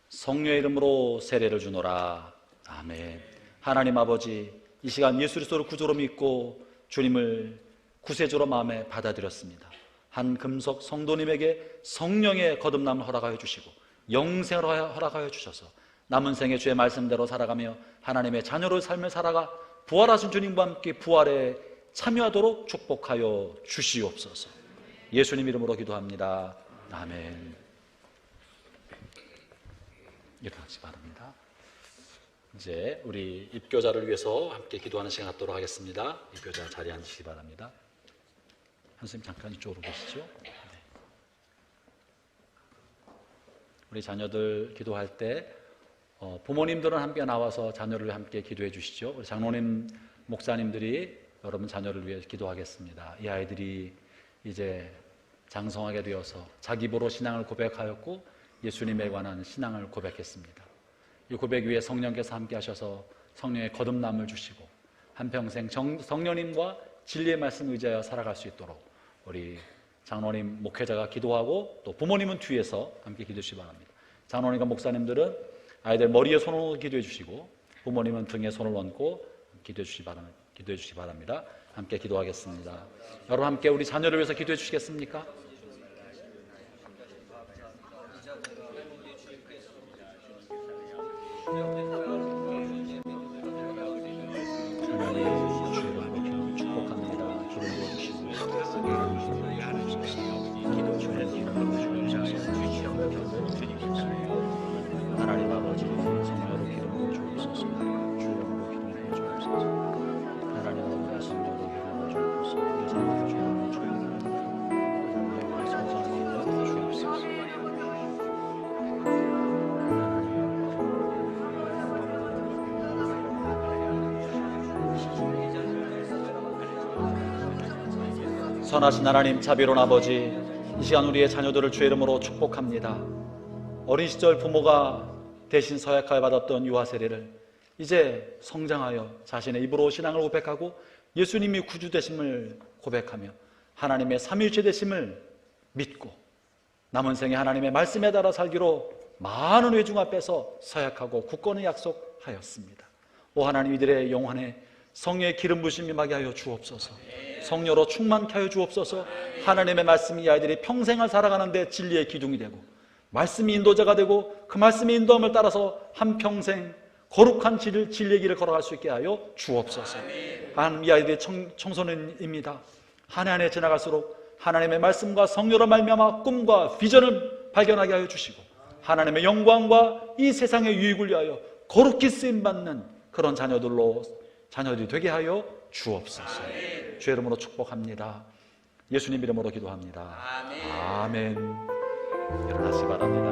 A: 성령의 이름으로 세례를 주노라. 아멘. 하나님 아버지, 이 시간 예수 그리스도를 구주로 믿고 주님을 구세주로 마음에 받아들였습니다. 한금석 성도님에게 성령의 거듭남을 허락하여 주시고 영생을 허락하여 주셔서 남은 생에 주의 말씀대로 살아가며 하나님의 자녀로 삶을 살아가 부활하신 주님과 함께 부활에 참여하도록 축복하여 주시옵소서. 예수님 이름으로 기도합니다. 아멘. 일어나시기 바랍니다. 이제 우리 입교자를 위해서 함께 기도하는 시간 갖도록 하겠습니다. 입교자 자리에 앉으시기 바랍니다. 선생님 잠깐 이쪽으로 계시죠? 네. 우리 자녀들 기도할 때 부모님들은 함께 나와서 자녀를 함께 기도해 주시죠. 우리 장로님, 목사님들이 여러분 자녀를 위해 기도하겠습니다. 이 아이들이 이제 장성하게 되어서 자기 입으로 신앙을 고백하였고 예수님에 관한 신앙을 고백했습니다. 이 고백 위에 성령께서 함께 하셔서 성령의 거듭남을 주시고 한평생 성령님과 진리의 말씀을 의지하여 살아갈 수 있도록 우리 장로님, 목회자가 기도하고 또 부모님은 뒤에서 함께 기도해 주시기 바랍니다. 장로님과 목사님들은 아이들 머리에 손을 얹고 기도해 주시고 부모님은 등에 손을 얹고 기도해 주시기 바랍니다. 함께 기도하겠습니다. 여러분 함께 우리 자녀를 위해서 기도해 주시겠습니까? 하나님 주의 이름으로 축복합니다. 주를 부어주시고 하나님 아버지 성령으로 기도하여 주옵소서. 주님으로 기도하여 주옵소서. 하나님 아버지 성령으로 기도하여 주옵소서. 우리 자녀를 주님으로 주옵소서. 하나님 성장하여 주옵소서. 선하신 하나님, 자비로운 아버지, 이 시간 우리의 자녀들을 주의 이름으로 축복합니다. 어린 시절 부모가 대신 서약하여 받았던 유아 세례를 이제 성장하여 자신의 입으로 신앙을 고백하고 예수님이 구주 되심을 고백하며 하나님의 삼위일체 되심을 믿고 남은 생에 하나님의 말씀에 따라 살기로 많은 회중 앞에서 서약하고 굳건히 약속하였습니다. 오 하나님, 이들의 영혼에 성령의 기름 부심이 임하게 하여 주옵소서. 성령으로 충만케 하여 주옵소서. 하나님의 말씀이 아이들이 평생을 살아가는데 진리의 기둥이 되고 말씀이 인도자가 되고 그 말씀의 인도함을 따라서 한평생 거룩한 진리의 길을 걸어갈 수 있게 하여 주옵소서. 하나님, 이 아이들이 청소년입니다. 한 해 한 해 지나갈수록 하나님의 말씀과 성령으로 말미암아 꿈과 비전을 발견하게 하여 주시고 하나님의 영광과 이 세상의 유익을 위하여 거룩히 쓰임받는 그런 자녀들이 되게 하여 주옵소서. 주의 이름으로 축복합니다. 예수님 이름으로 기도합니다. 아멘. 일어나시기 바랍니다.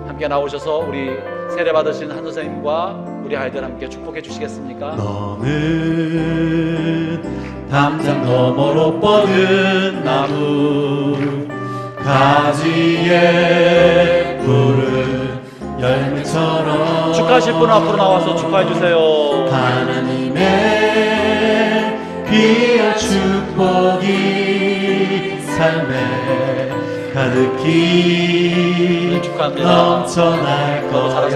A: 함께 나오셔서 우리 세례 받으신 한 선생님과 우리 아이들 함께 축복해 주시겠습니까?
B: 너는 담장 너머로 뻗은 나무 가지에 푸른 열매처럼
A: 축하하실 분 앞으로 나와서 축하해 주세요.
B: 하나님의 귀한 축복이 삶에 가득히
A: 축하합니다.
B: 넘쳐날 거야.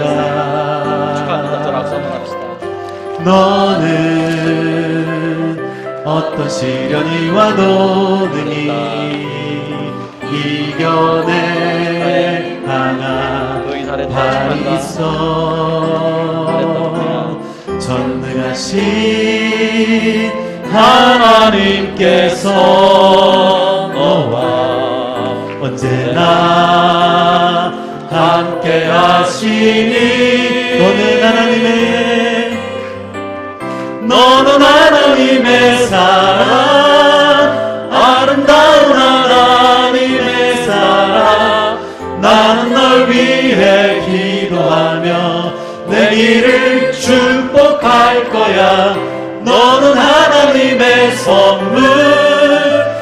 A: 축하합니다. 전 악수 한번 합시다.
B: 너는 어떤 시련이 와도 능히 이겨내 강한 발이 있어. 전능하신 하나님께서 너와 언제나 함께 하시니 너는 하나님의 사랑 아름다운 하나님의 사랑 나는 널 위해 기도하며 내 길을 축복할 거야. 너는 하나님의 선물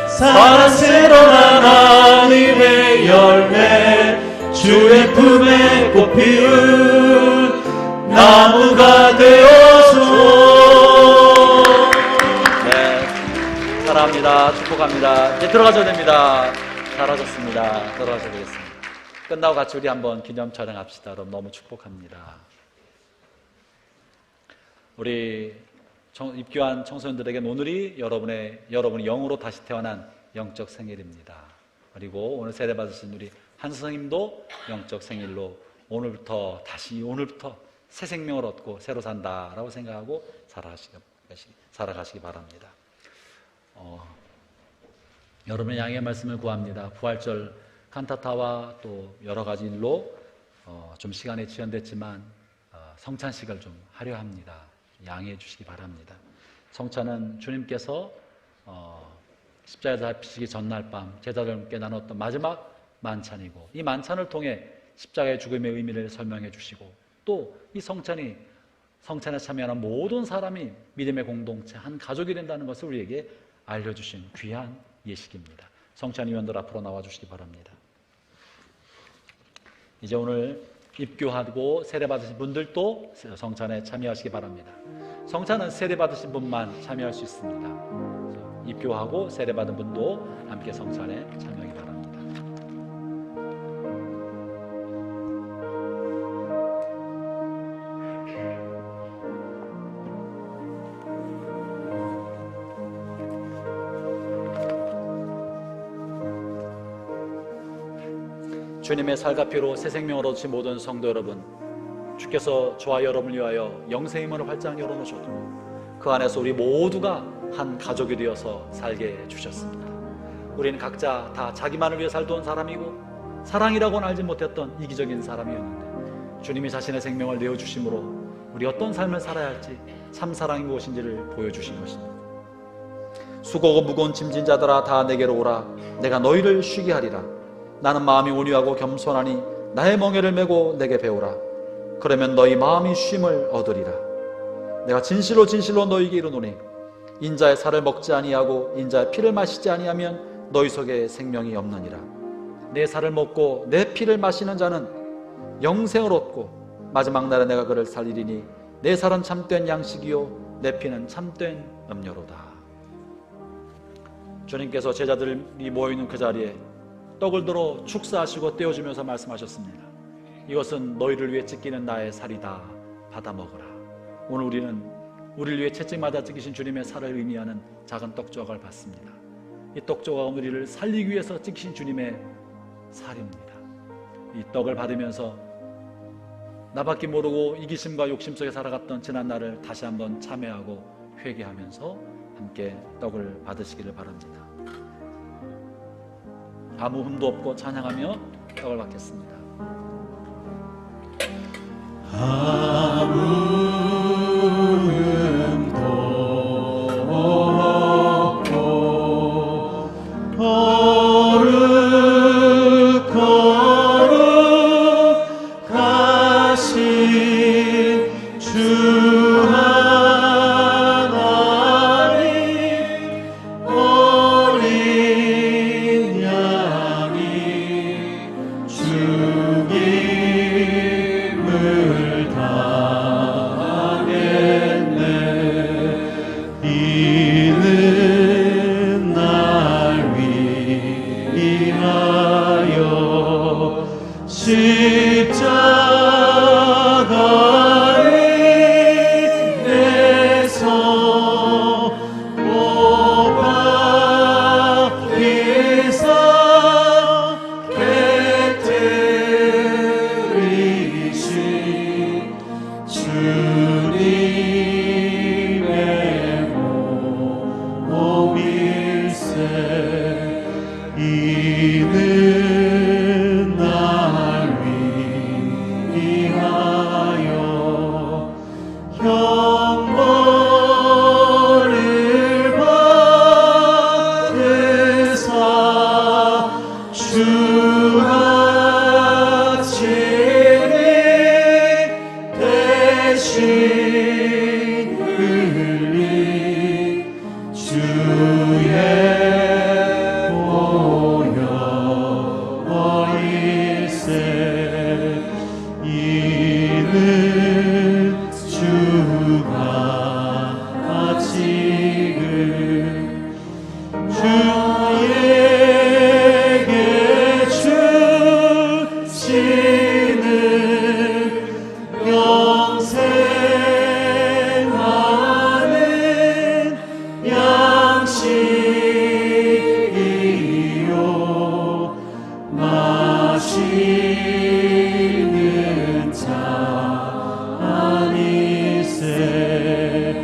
B: 사랑스러운 하나님의 열매 주의 품에 꽃 피운 나무가 되어서.
A: 네, 사랑합니다. 축복합니다. 이제 들어가셔야 됩니다. 잘하셨습니다. 들어가셔야 되겠습니다. 끝나고 같이 우리 한번 기념 촬영합시다. 여러분 너무 축복합니다. 우리 입교한 청소년들에게는 오늘이 여러분이 영으로 다시 태어난 영적 생일입니다. 그리고 오늘 세례 받으신 우리 한 선생님도 영적 생일로 오늘부터 새 생명을 얻고 새로 산다라고 생각하고 살아가시기 바랍니다. 여러분의 양해의 말씀을 구합니다. 부활절 칸타타와 또 여러 가지 일로 좀 시간이 지연됐지만 성찬식을 좀 하려 합니다. 양해해 주시기 바랍니다. 성찬은 주님께서 십자가에 잡히시기 전날 밤 제자들과 나눴던 마지막 만찬이고 이 만찬을 통해 십자가의 죽음의 의미를 설명해 주시고 또 이 성찬에 참여하는 모든 사람이 믿음의 공동체 한 가족이 된다는 것을 우리에게 알려주신 귀한 예식입니다. 성찬 위원들 앞으로 나와주시기 바랍니다. 이제 오늘 입교하고 세례받으신 분들도 성찬에 참여하시기 바랍니다. 성찬은 세례받으신 분만 참여할 수 있습니다. 입교하고 세례받은 분도 함께 성찬에 참여하기 바랍니다. 주님의 살과 피로 새 생명을 얻으신 모든 성도 여러분, 주께서 저와 여러분을 위하여 영생의 문을 활짝 열어놓으셨고 그 안에서 우리 모두가 한 가족이 되어서 살게 해주셨습니다. 우리는 각자 다 자기만을 위해 살던 사람이고 사랑이라고는 알지 못했던 이기적인 사람이었는데 주님이 자신의 생명을 내어주심으로 우리 어떤 삶을 살아야 할지 참 사랑이 무엇인지를 보여주신 것입니다. 수고하고 무거운 짐진 자들아 다 내게로 오라. 내가 너희를 쉬게 하리라. 나는 마음이 온유하고 겸손하니 나의 멍에를 메고 내게 배우라. 그러면 너희 마음이 쉼을 얻으리라. 내가 진실로 너희에게 이르노니 인자의 살을 먹지 아니하고 인자의 피를 마시지 아니하면 너희 속에 생명이 없느니라. 내 살을 먹고 내 피를 마시는 자는 영생을 얻고 마지막 날에 내가 그를 살리리니 내 살은 참된 양식이요 내 피는 참된 음료로다. 주님께서 제자들이 모여있는 그 자리에 떡을 들어 축사하시고 떼어주면서 말씀하셨습니다. 이것은 너희를 위해 찢기는 나의 살이다. 받아 먹으라. 오늘 우리는 우리를 위해 채찍마다 찢기신 주님의 살을 의미하는 작은 떡조각을 받습니다. 이 떡조각은 우리를 살리기 위해서 찢기신 주님의 살입니다. 이 떡을 받으면서 나밖에 모르고 이기심과 욕심 속에 살아갔던 지난 날을 다시 한번 참회하고 회개하면서 함께 떡을 받으시기를 바랍니다. 아무 흠도 없고 찬양하며 떡을 받겠습니다.
B: 이는 날 위하여 십자가에서 못 박히사 깨뜨리신 주님의 몸일세. 이는 날 위하여 형벌을 받으사 주가 친히 대신 흘린 주의 보혈일세. 이는 주가 지금 주에게 주시는 영생하는 양식이요 마시는 잔이세.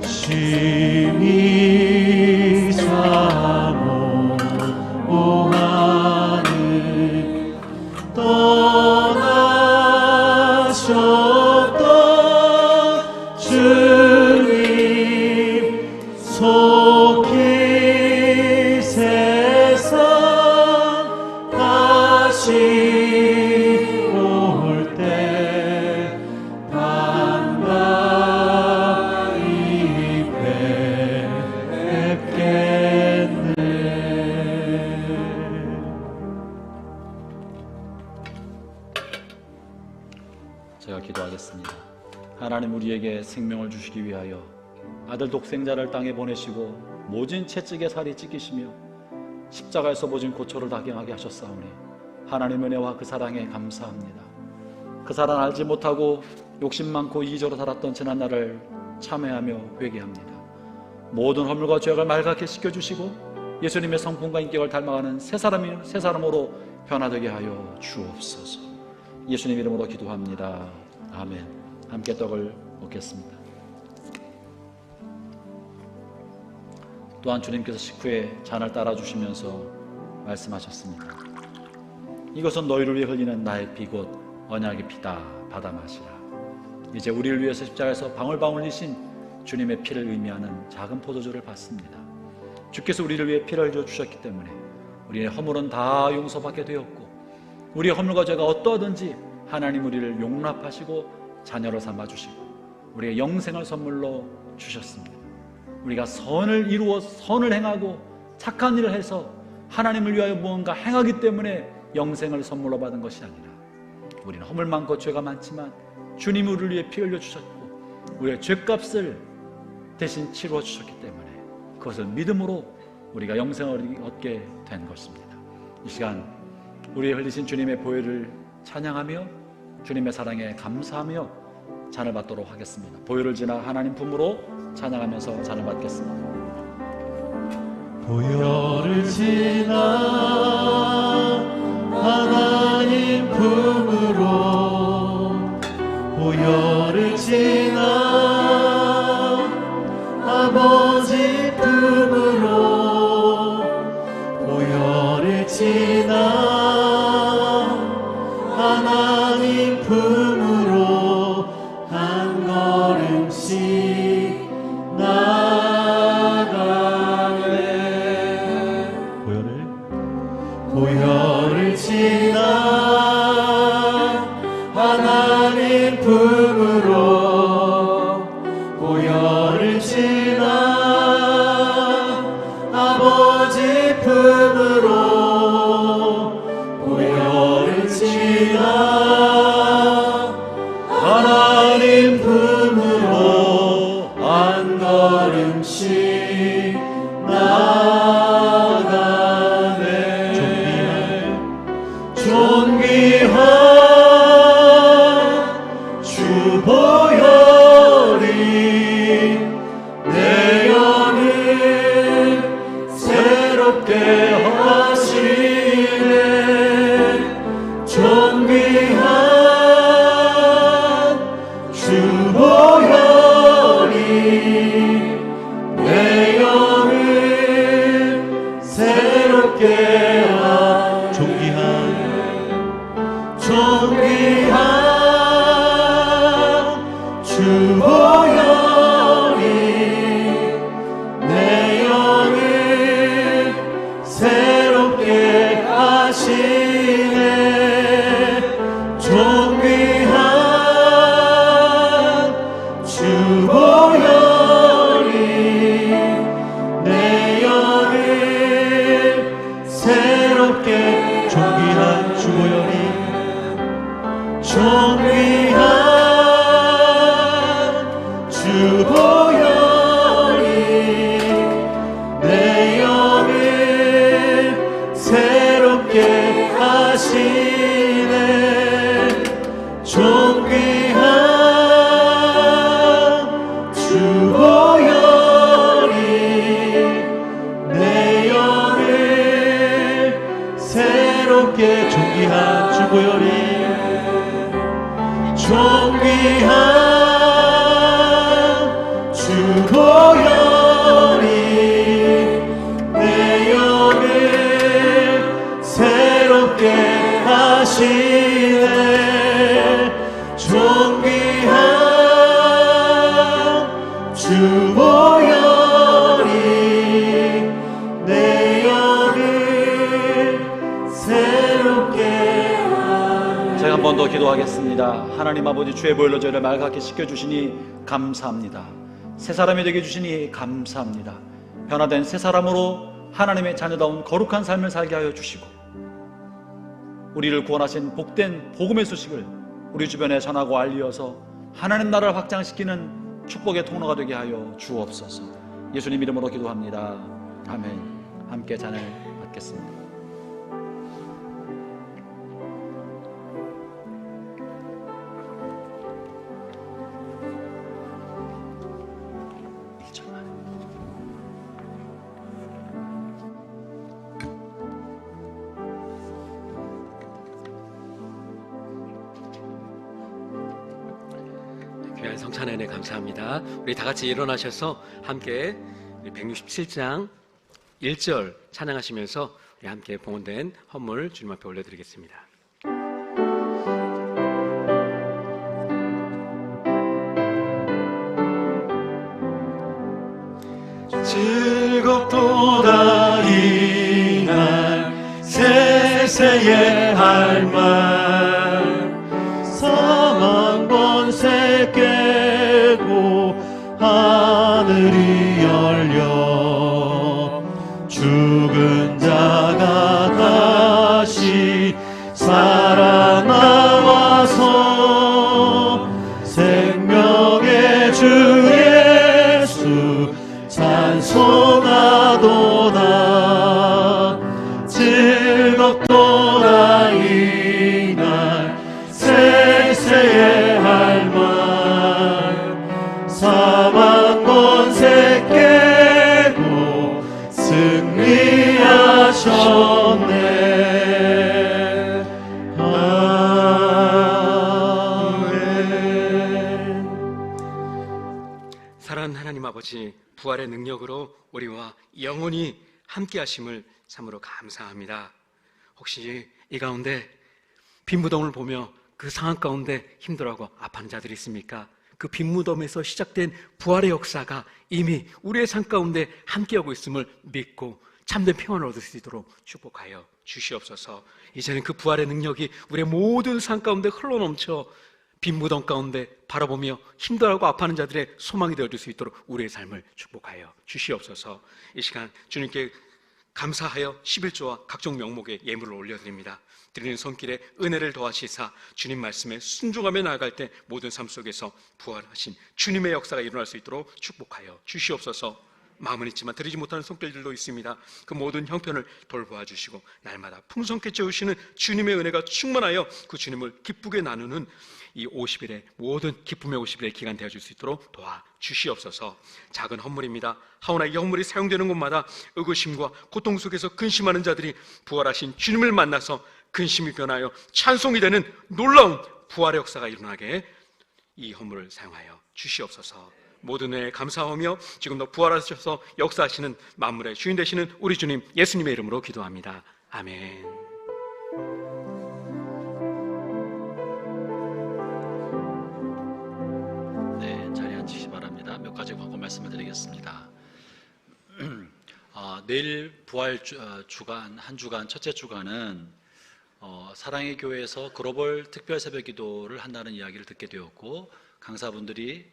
B: 심히 사모하는 떠나셨던 주님 속히 세상 다시 올 때 반가이 뵙겠네.
A: 제가 기도하겠습니다. 하나님, 우리에게 생명을 주시기 위하여 아들 독생자를 땅에 보내시고 모진 채찍에 살이 찢기시며 십자가에서 모진 고초를 당하게 하셨사오니 하나님의 은혜와 그 사랑에 감사합니다. 그 사랑 알지 못하고 욕심 많고 이기적으로 살았던 지난 날을 참회하며 회개합니다. 모든 허물과 죄악을 말갛게 씻겨주시고 예수님의 성품과 인격을 닮아가는 새 사람으로 변화되게 하여 주옵소서. 예수님 이름으로 기도합니다. 아멘. 함께 떡을 먹겠습니다. 또한 주님께서 식후에 잔을 따라주시면서 말씀하셨습니다. 이것은 너희를 위해 흘리는 나의 피 곧 언약의 피다. 받아 마시라. 이제 우리를 위해서 십자가에서 방울방울 흘리신 주님의 피를 의미하는 작은 포도주를 받습니다. 주께서 우리를 위해 피를 흘려 주셨기 때문에 우리의 허물은 다 용서받게 되었고 우리의 허물과 죄가 어떠하든지 하나님 우리를 용납하시고 자녀로 삼아주시고 우리의 영생을 선물로 주셨습니다. 우리가 선을 이루어 선을 행하고 착한 일을 해서 하나님을 위하여 무언가 행하기 때문에 영생을 선물로 받은 것이 아니라 우리는 허물 많고 죄가 많지만 주님이 우리를 위해 피 흘려 주셨고 우리의 죄값을 대신 치루어 주셨기 때문에 그것을 믿음으로 우리가 영생을 얻게 된 것입니다. 이 시간 우리의 흘리신 주님의 보혈을 찬양하며 주님의 사랑에 감사하며 잔을 받도록 하겠습니다. 보혈을 지나 하나님 품으로 찬양하면서 잔을 받겠습니다.
B: 보혈을 지나 하나님 품으로 보혈을 지나 아버지 품으로 보혈을 지나
C: 보혈을 지나 하나님 품으로 보혈을 지나 아버지 품으로 보혈을 지나 하나님 품으로 한 걸음씩 나가네. 존귀한 주 보혈이 내 영을 새롭게 하시네. 존귀한 주 보혈이 내 영을 새롭게 하시네. 존귀한 주 보혈이 내 영을 새롭게 하시네. 존귀한 주 보혈이 내 영을 새롭게 존귀한 주 보혈이 존귀한 주 보혈이 내 영을 새롭게 하시네. 존귀한 주 보혈이 내 영을 새롭게 존귀한 주 보혈이 존귀한 주 보혈이 내 영을 새롭게 하시네. 존귀한 주 보혈이 내 영을 새롭게
A: 제가 한 번 더 기도하겠습니다. 하나님 아버지, 주의 보혈로 저희를 맑게 씻겨주시니 감사합니다. 새 사람이 되게 해주시니 감사합니다. 변화된 새 사람으로 하나님의 자녀다운 거룩한 삶을 살게 하여 주시고, 우리를 구원하신 복된 복음의 소식을 우리 주변에 전하고 알리어서 하나님 나라를 확장시키는 축복의 통로가 되게 하여 주옵소서. 예수님 이름으로 기도합니다. 아멘. 함께 잔을 받겠습니다.
D: 귀한 성찬의 은혜 감사합니다. 우리 다 같이 일어나셔서 함께 167장 1절 찬양하시면서 우리 함께 봉헌된 헌물 주님 앞에 올려드리겠습니다.
C: 즐겁도다 이날 세세의 할말 사망 번세 깨고 하늘이 열려 죽은 자가 다시 살아나와서 생명의 주 예수 찬송하도다. 즐겁도다 이날 세세의 할말 사망 권세 깨고 승리하셨네. 아멘.
D: 사랑하는 하나님 아버지, 부활의 능력으로 우리와 영원히 함께 하심을 참으로 감사합니다. 혹시 이 가운데 빈 무덤을 보며 그 상황 가운데 힘들어하고 아파하는 자들이 있습니까? 그 빈 무덤에서 시작된 부활의 역사가 이미 우리의 삶 가운데 함께하고 있음을 믿고 참된 평안을 얻을 수 있도록 축복하여 주시옵소서. 이제는 그 부활의 능력이 우리의 모든 삶 가운데 흘러넘쳐 빈 무덤 가운데 바라보며 힘들어하고 아파하는 자들의 소망이 되어줄 수 있도록 우리의 삶을 축복하여 주시옵소서. 이 시간 주님께 감사하여 11조와 각종 명목의 예물을 올려드립니다. 드리는 손길에 은혜를 더하시사 주님 말씀에 순종하며 나아갈 때 모든 삶 속에서 부활하신 주님의 역사가 일어날 수 있도록 축복하여 주시옵소서. 마음은 있지만 드리지 못하는 손길들도 있습니다. 그 모든 형편을 돌보아 주시고 날마다 풍성케 채우시는 주님의 은혜가 충만하여 그 주님을 기쁘게 나누는 이 50일의 모든 기쁨의 50일의 기간 되어줄 수 있도록 도와 주시옵소서. 작은 헌물입니다. 하오나 이 헌물이 사용되는 곳마다 의구심과 고통 속에서 근심하는 자들이 부활하신 주님을 만나서 근심이 변하여 찬송이 되는 놀라운 부활의 역사가 일어나게 이 헌물을 사용하여 주시옵소서. 모든 은혜에 감사하며 지금도 부활하셔서 역사하시는 만물의 주인 되시는 우리 주님 예수님의 이름으로 기도합니다. 아멘.
A: 네, 자리에 앉으시기 바랍니다. 몇 가지 광고 말씀을 드리겠습니다. 내일 부활 주간, 한 주간, 첫째 주간은 사랑의 교회에서 글로벌 특별 새벽 기도를 한다는 이야기를 듣게 되었고, 강사분들이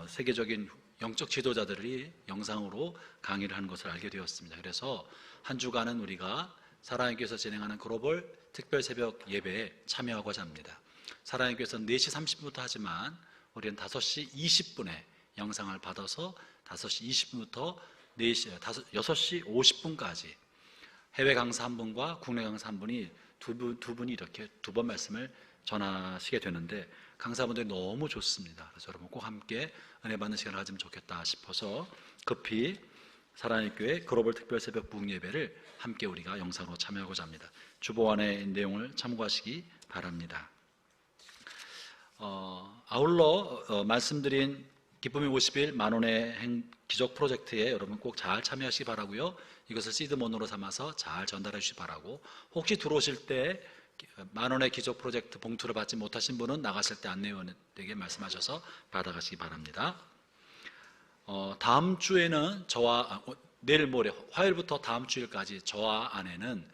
A: 세계적인 영적 지도자들이 영상으로 강의를 하는 것을 알게 되었습니다. 그래서 한 주간은 우리가 사랑의 교회에서 진행하는 글로벌 특별 새벽 예배에 참여하고자 합니다. 사랑의 교회에서는 4시 30분부터 하지만 우리는 5시 20분에 영상을 받아서 5시 20분부터 6시 50분까지 해외 강사 한 분과 국내 강사 한 분이 두 분이 이렇게 2번 말씀을 전하시게 되는데 강사분들이 너무 좋습니다. 그래서 여러분 꼭 함께 은혜 받는 시간을 가지면 좋겠다 싶어서 급히 사랑의 교회 글로벌 특별 새벽 부흥 예배를 함께 우리가 영상으로 참여하고자 합니다. 주보안의 내용을 참고하시기 바랍니다. 아울러 말씀드린 기쁨의 50일 만원의 기적 프로젝트에 여러분 꼭 잘 참여하시기 바라고요. 이것을 시드몬으로 삼아서 잘 전달해 주시기 바라고, 혹시 들어오실 때 만원의 기적 프로젝트 봉투를 받지 못하신 분은 나가실 때 안내원에게 말씀하셔서 받아가시기 바랍니다. 다음 주에는 내일 모레 화요일부터 다음 주일까지 저와 아내는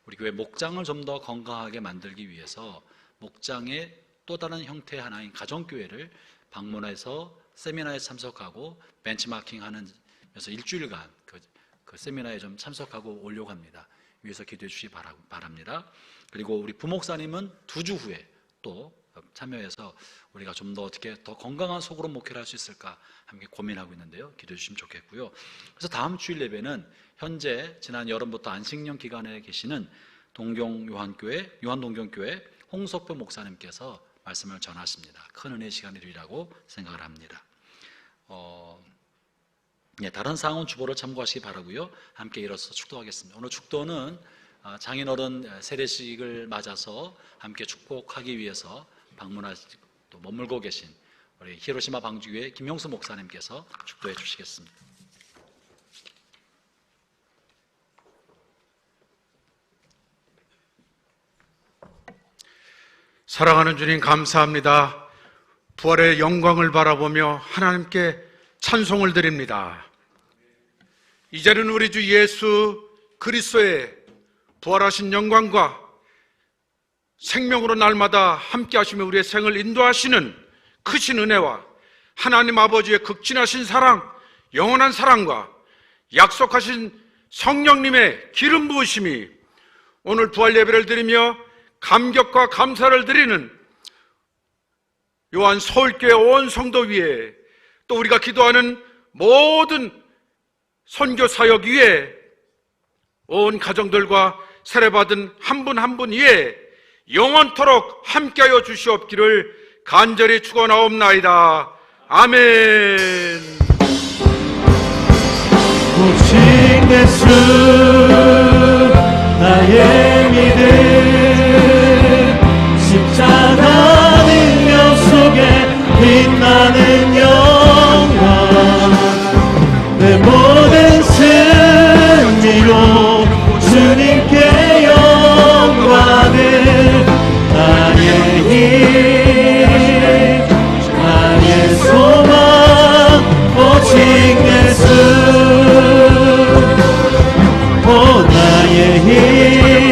A: 우리 교회 목장을 좀 더 건강하게 만들기 위해서 목장의 또 다른 형태 하나인 가정교회를 방문해서 세미나에 참석하고 벤치마킹하는 그래서 일주일간 그 세미나에 좀 참석하고 오려고 합니다. 위해서 기도해 주시기 바랍니다. 그리고 우리 부목사님은 2주 후에 또 참여해서 우리가 좀 더 어떻게 더 건강한 속으로 목회를 할 수 있을까 함께 고민하고 있는데요. 기도해 주시면 좋겠고요. 그래서 다음 주일 예배는 현재 지난 여름부터 안식년 기간에 계시는 요한동경교회 홍석표 목사님께서 말씀을 전하십니다. 큰 은혜의 시간이 되리라고 생각을 합니다. 다른 사항은 주보를 참고하시기 바라고요. 함께 일어서 축도하겠습니다. 오늘 축도는 장인어른 세례식을 맞아서 함께 축복하기 위해서 방문하시고 또 머물고 계신 우리 히로시마 방주교회 김용수 목사님께서 축도해 주시겠습니다.
F: 사랑하는 주님 감사합니다. 부활의 영광을 바라보며 하나님께 찬송을 드립니다. 이제는 우리 주 예수 그리스도의 부활하신 영광과 생명으로 날마다 함께 하시며 우리의 생을 인도하시는 크신 은혜와 하나님 아버지의 극진하신 사랑, 영원한 사랑과 약속하신 성령님의 기름 부으심이 오늘 부활 예배를 드리며 감격과 감사를 드리는 요한 서울교회 온 성도 위에 또 우리가 기도하는 모든 선교 사역 위에 온 가정들과 세례받은 한 분 한 분 위에 영원토록 함께하여 주시옵기를 간절히 축원하옵나이다. 아멘.
B: 오직 예수 나의 믿음 십자가 능력 속에 빛나는 영광 내 모든 승리로 주님께 영광을 나의 힘 나의 소망 오직 예수 나의 힘